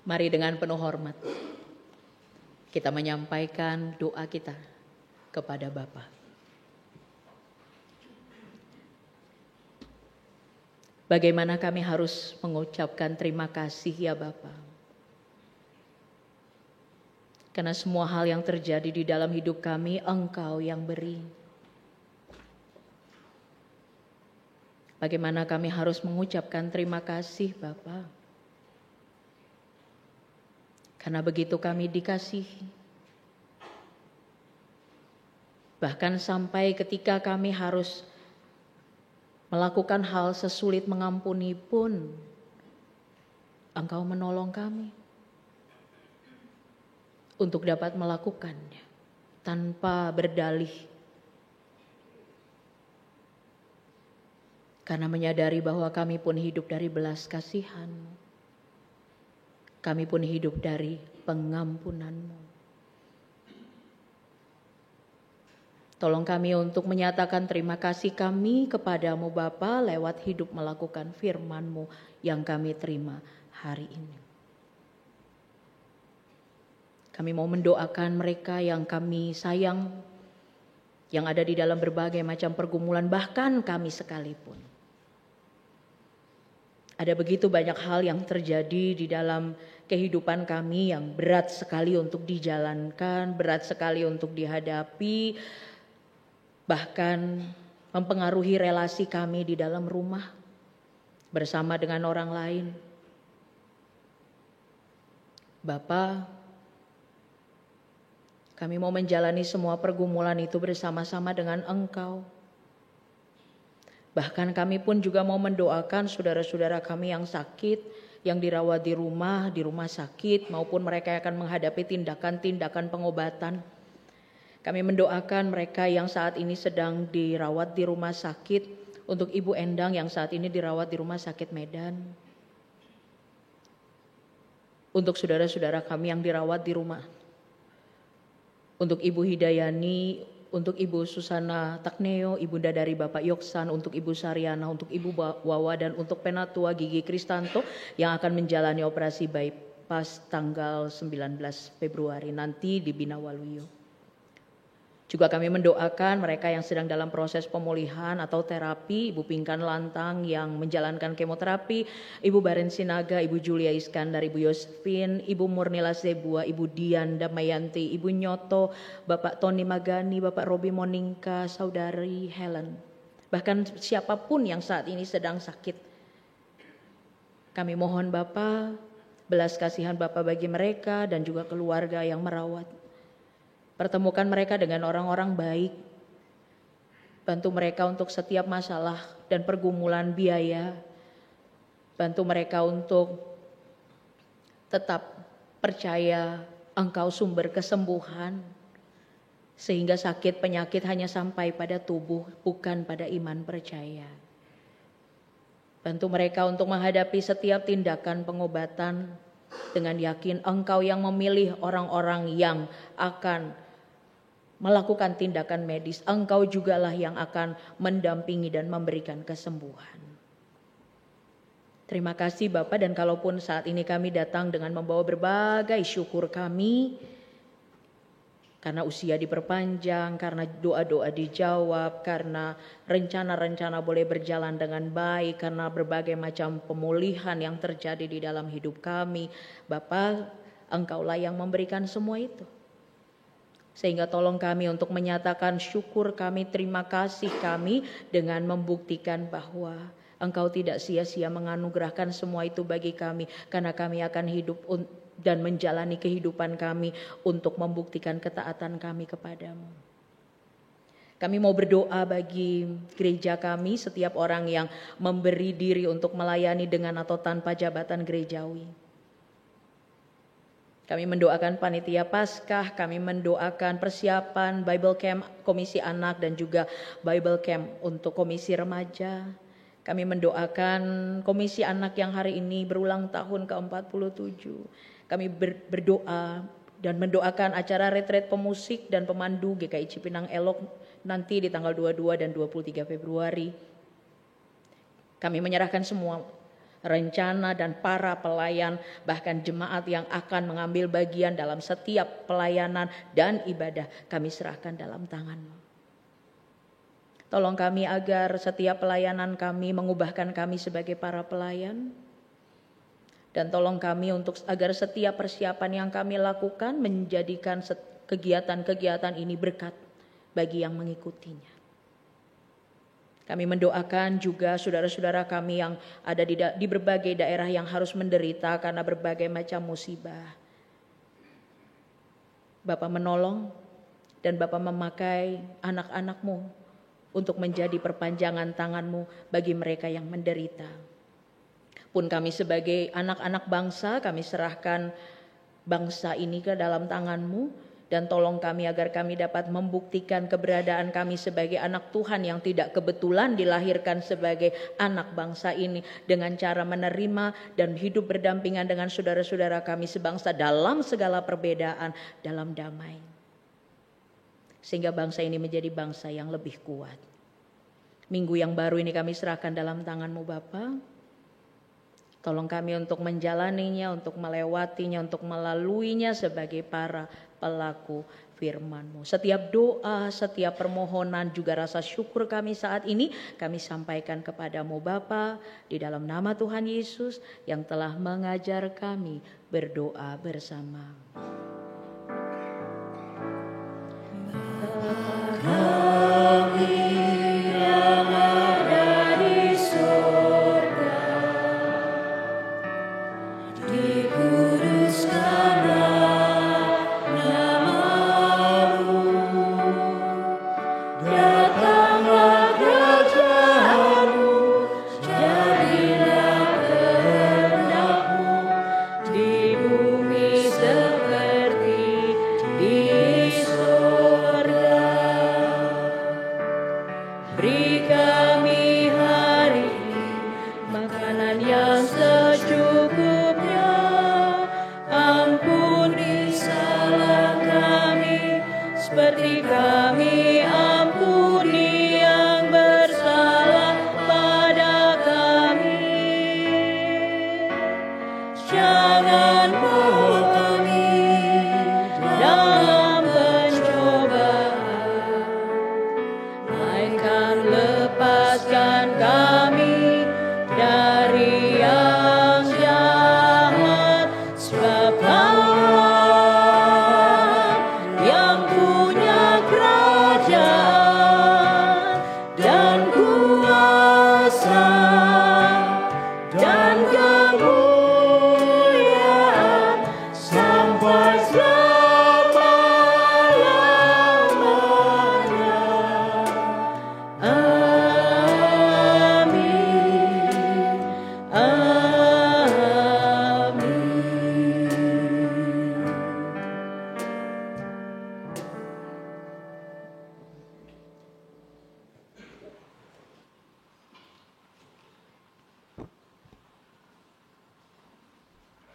Mari dengan penuh hormat kita menyampaikan doa kita kepada Bapa. Bagaimana kami harus mengucapkan terima kasih ya Bapa. Karena semua hal yang terjadi di dalam hidup kami Engkau yang beri. Bagaimana kami harus mengucapkan terima kasih Bapa. Karena begitu kami dikasihi. Bahkan sampai ketika kami harus melakukan hal sesulit mengampuni pun, Engkau menolong kami untuk dapat melakukannya tanpa berdalih. Karena menyadari bahwa kami pun hidup dari belas kasihan-Mu. Kami pun hidup dari pengampunan-Mu. Tolong kami untuk menyatakan terima kasih kami kepadamu Bapa lewat hidup melakukan firman-Mu yang kami terima hari ini. Kami mau mendoakan mereka yang kami sayang, yang ada di dalam berbagai macam pergumulan, bahkan kami sekalipun. Ada begitu banyak hal yang terjadi di dalam kehidupan kami yang berat sekali untuk dijalankan, berat sekali untuk dihadapi, bahkan mempengaruhi relasi kami di dalam rumah bersama dengan orang lain. Bapa, kami mau menjalani semua pergumulan itu bersama-sama dengan Engkau. Bahkan kami pun juga mau mendoakan saudara-saudara kami yang sakit, yang dirawat di rumah sakit, maupun mereka yang akan menghadapi tindakan-tindakan pengobatan. Kami mendoakan mereka yang saat ini sedang dirawat di rumah sakit, untuk Ibu Endang yang saat ini dirawat di Rumah Sakit Medan. Untuk saudara-saudara kami yang dirawat di rumah. Untuk Ibu Hidayani, untuk Ibu Susana Takneo, Ibunda dari Bapak Yoksan, untuk Ibu Saryana, untuk Ibu Wawa, dan untuk Penatua Gigi Kristanto yang akan menjalani operasi bypass tanggal 19 Februari nanti di Binawaluyo. Juga kami mendoakan mereka yang sedang dalam proses pemulihan atau terapi, Ibu Pingkan Lantang yang menjalankan kemoterapi, Ibu Baren Sinaga, Ibu Julia Iskandar, Ibu Yosefin, Ibu Murnila Zebua, Ibu Dian Damayanti, Ibu Nyoto, Bapak Tony Magani, Bapak Robi Moningka, Saudari Helen. Bahkan siapapun yang saat ini sedang sakit. Kami mohon Bapak, belas kasihan Bapak bagi mereka dan juga keluarga yang merawat. Pertemukan mereka dengan orang-orang baik. Bantu mereka untuk setiap masalah dan pergumulan biaya. Bantu mereka untuk tetap percaya Engkau sumber kesembuhan. Sehingga sakit penyakit hanya sampai pada tubuh, bukan pada iman percaya. Bantu mereka untuk menghadapi setiap tindakan pengobatan dengan yakin Engkau yang memilih orang-orang yang akan melakukan tindakan medis. Engkau jugalah yang akan mendampingi dan memberikan kesembuhan. Terima kasih Bapak, dan kalaupun saat ini kami datang dengan membawa berbagai syukur kami Karena usia diperpanjang, karena doa-doa dijawab, karena rencana-rencana boleh berjalan dengan baik, karena berbagai macam pemulihan yang terjadi di dalam hidup kami. Bapa, Engkaulah yang memberikan semua itu. Sehingga tolong kami untuk menyatakan syukur kami, terima kasih kami dengan membuktikan bahwa Engkau tidak sia-sia menganugerahkan semua itu bagi kami. Karena kami akan hidup dan menjalani kehidupan kami untuk membuktikan ketaatan kami kepadamu. Kami mau berdoa bagi gereja kami, setiap orang yang memberi diri untuk melayani dengan atau tanpa jabatan gerejawi. Kami mendoakan panitia Paskah, kami mendoakan persiapan Bible Camp Komisi Anak dan juga Bible Camp untuk Komisi Remaja. Kami mendoakan Komisi Anak yang hari ini berulang tahun ke-47. Kami berdoa dan mendoakan acara retret pemusik dan pemandu GKI Cipinang Elok nanti di tanggal 22 dan 23 Februari. Kami menyerahkan semua rencana dan para pelayan, bahkan jemaat yang akan mengambil bagian dalam setiap pelayanan dan ibadah, kami serahkan dalam tangan-Mu. Tolong kami agar setiap pelayanan kami mengubahkan kami sebagai para pelayan. Dan tolong kami untuk agar setiap persiapan yang kami lakukan menjadikan kegiatan-kegiatan ini berkat bagi yang mengikutinya. Kami mendoakan juga saudara-saudara kami yang ada di berbagai daerah yang harus menderita karena berbagai macam musibah. Bapa menolong dan Bapa memakai anak-anak-Mu untuk menjadi perpanjangan tangan-Mu bagi mereka yang menderita. Pun kami sebagai anak-anak bangsa, kami serahkan bangsa ini ke dalam tangan-Mu. Dan tolong kami agar kami dapat membuktikan keberadaan kami sebagai anak Tuhan yang tidak kebetulan dilahirkan sebagai anak bangsa ini. Dengan cara menerima dan hidup berdampingan dengan saudara-saudara kami sebangsa dalam segala perbedaan, dalam damai. Sehingga bangsa ini menjadi bangsa yang lebih kuat. Minggu yang baru ini kami serahkan dalam tangan-Mu Bapa. Tolong kami untuk menjalaninya, untuk melewatinya, untuk melaluinya sebagai para pelaku firman-Mu. Setiap doa, setiap permohonan, juga rasa syukur kami saat ini, kami sampaikan kepadamu Bapa, di dalam nama Tuhan Yesus yang telah mengajar kami berdoa bersama.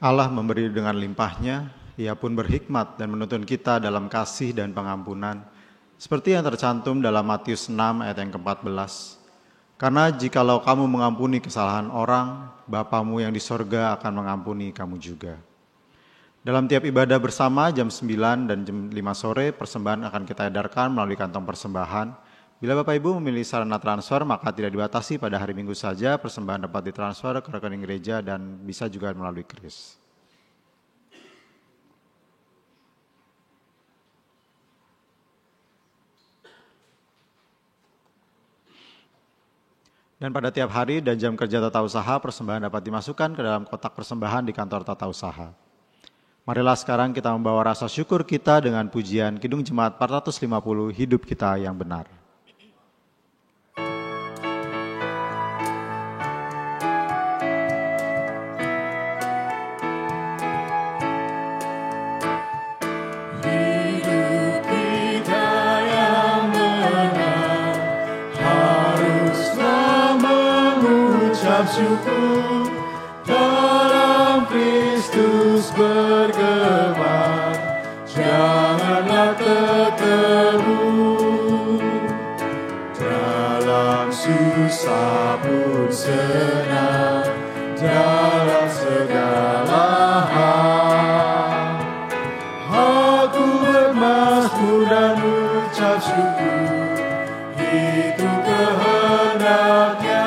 Allah memberi dengan limpahnya, Ia pun berhikmat dan menuntun kita dalam kasih dan pengampunan, seperti yang tercantum dalam Matius 6 ayat yang ke-14. Karena jikalau kamu mengampuni kesalahan orang, Bapamu yang di sorga akan mengampuni kamu juga. Dalam tiap ibadah bersama jam 9 dan jam 5 sore, persembahan akan kita edarkan melalui kantong persembahan. Bila Bapak Ibu memilih sarana transfer, maka tidak dibatasi pada hari Minggu saja, persembahan dapat ditransfer ke rekening gereja dan bisa juga melalui kris. Dan pada tiap hari dan jam kerja tata usaha, persembahan dapat dimasukkan ke dalam kotak persembahan di kantor tata usaha. Marilah sekarang kita membawa rasa syukur kita dengan pujian Kidung Jemaat 450, Hidup Kita yang Benar. Syukur dalam Kristus bergema, janganlah tertegun. Dalam susah pun senang, dalam segala hal aku bermasmur dan ucap syukur, itu kehendaknya.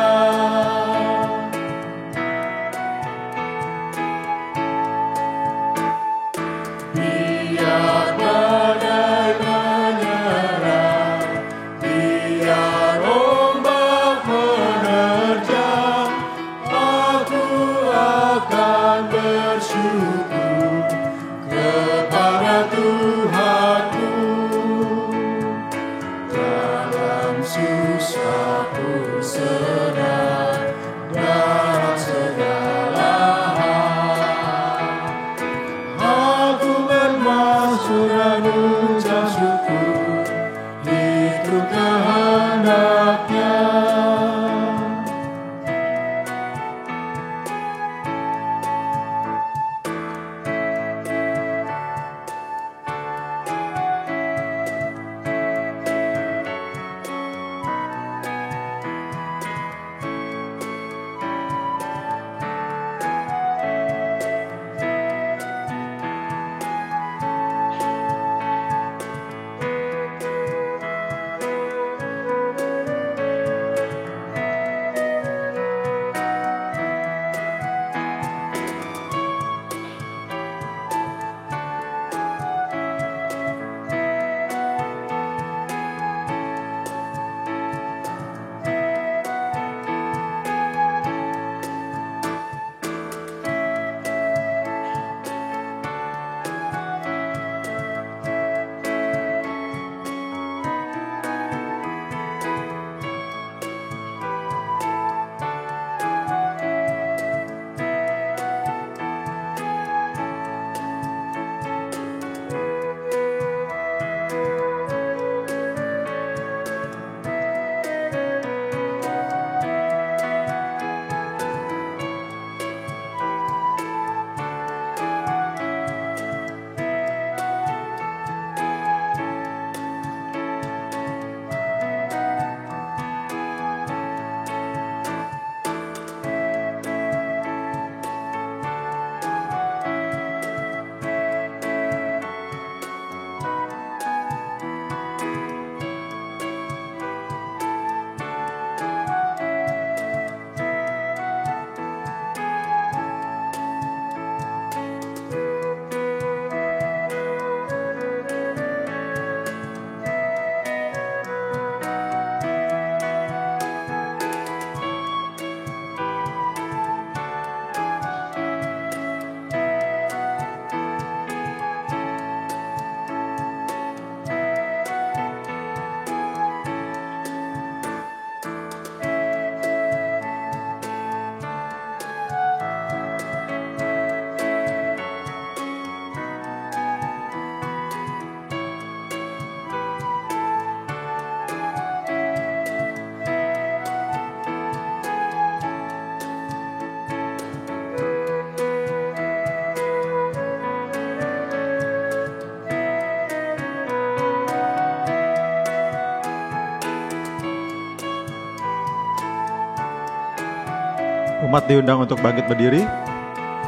Umat diundang untuk bangkit berdiri.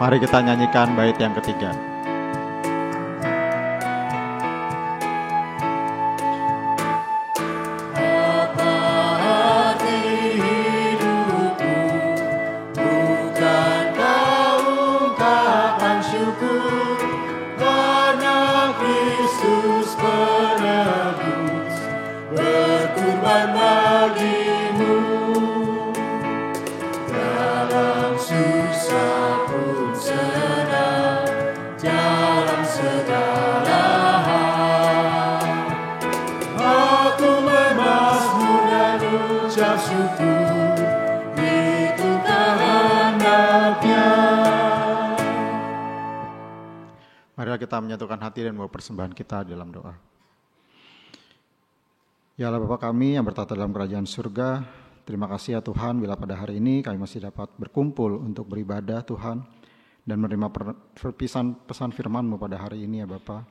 Mari kita nyanyikan bait yang ketiga. Marilah kita menyatukan hati dan membawa persembahan kita dalam doa. Ya Allah Bapa kami yang bertata dalam kerajaan surga, terima kasih ya Tuhan bila pada hari ini kami masih dapat berkumpul untuk beribadah Tuhan dan menerima pesan firman-Mu pada hari ini ya Bapa.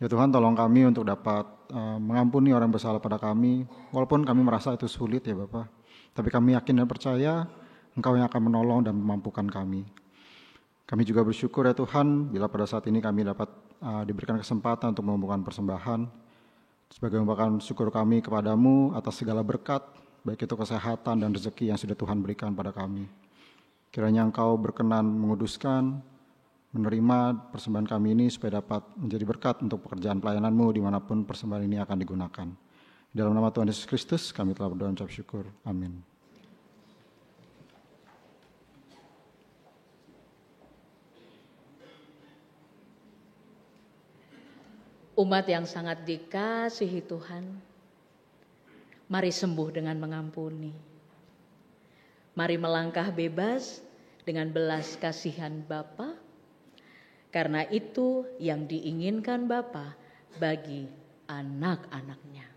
Ya Tuhan, tolong kami untuk dapat mengampuni orang bersalah pada kami, walaupun kami merasa itu sulit ya Bapa. Tapi kami yakin dan percaya Engkau yang akan menolong dan memampukan kami. Kami juga bersyukur ya Tuhan, bila pada saat ini kami dapat diberikan kesempatan untuk membawakan persembahan, sebagai merupakan syukur kami kepadamu atas segala berkat, baik itu kesehatan dan rezeki yang sudah Tuhan berikan pada kami. Kiranya Engkau berkenan menguduskan, menerima persembahan kami ini supaya dapat menjadi berkat untuk pekerjaan pelayanan-Mu dimanapun persembahan ini akan digunakan. Dalam nama Tuhan Yesus Kristus kami telah berdoa dan ucap syukur. Amin. Umat yang sangat dikasihi Tuhan, mari sembuh dengan mengampuni. Mari melangkah bebas dengan belas kasihan Bapa, karena itu yang diinginkan Bapa bagi anak-anaknya.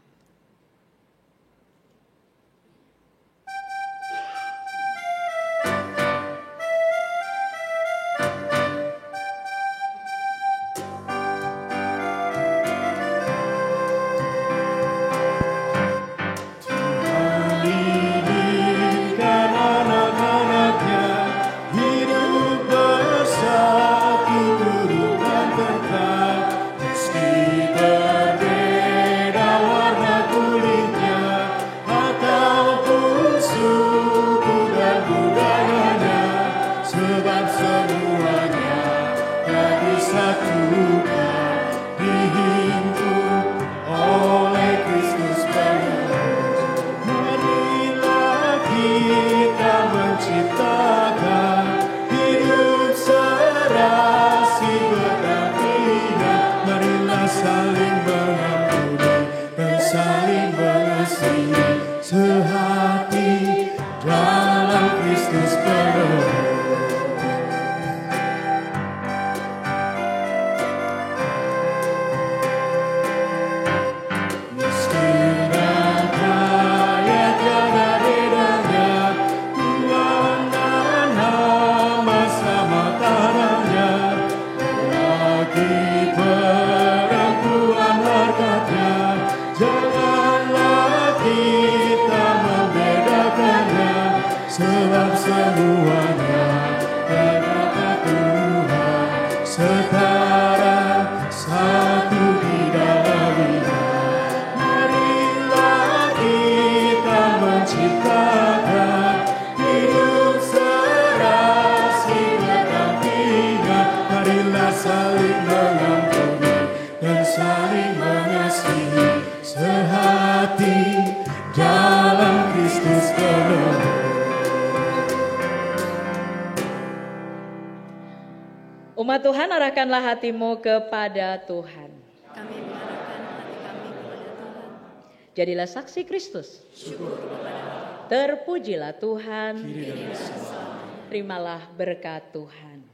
Umat Tuhan, arahkanlah hatimu kepada Tuhan. Kami mengarahkan hati kami kepada Tuhan. Jadilah saksi Kristus. Terpujilah Tuhan. Terimalah berkat Tuhan.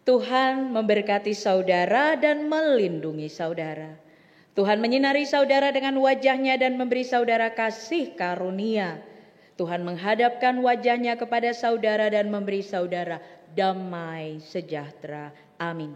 Tuhan memberkati saudara dan melindungi saudara. Tuhan menyinari saudara dengan wajahnya dan memberi saudara kasih karunia. Tuhan menghadapkan wajahnya kepada saudara dan memberi saudara damai sejahtera. Amin.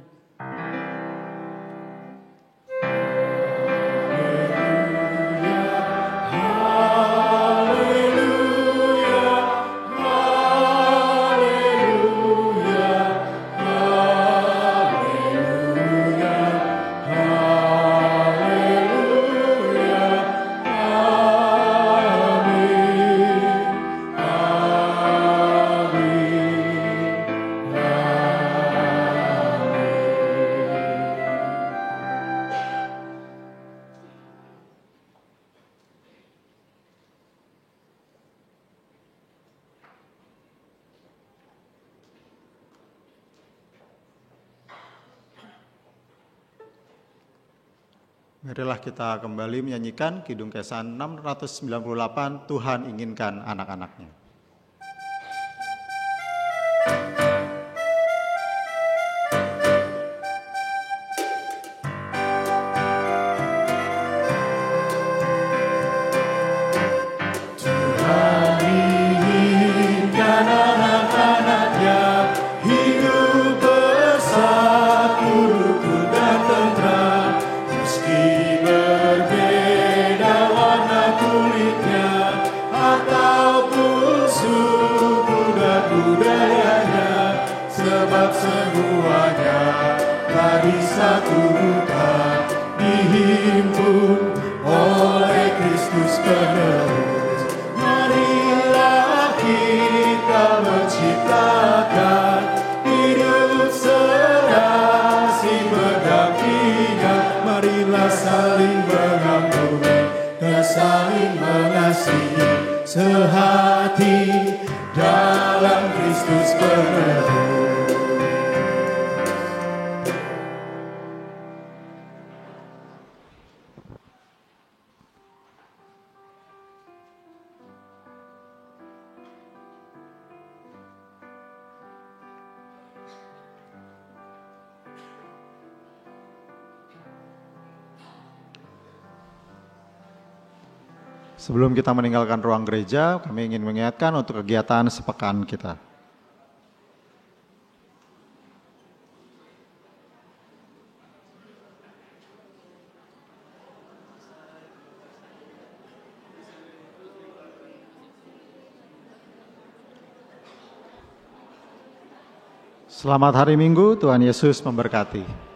Marilah kita kembali menyanyikan Kidung Kesan 698, Tuhan inginkan anak-anaknya. disatukan, dihimpun oleh Kristus penerus. Marilah kita menciptakan hidup serasi berdampingan. Marilah saling mengampuni dan saling mengasihi, sehati dalam Kristus penerus. Sebelum kita meninggalkan ruang gereja, kami ingin mengingatkan untuk kegiatan sepekan kita. Selamat hari Minggu, Tuhan Yesus memberkati.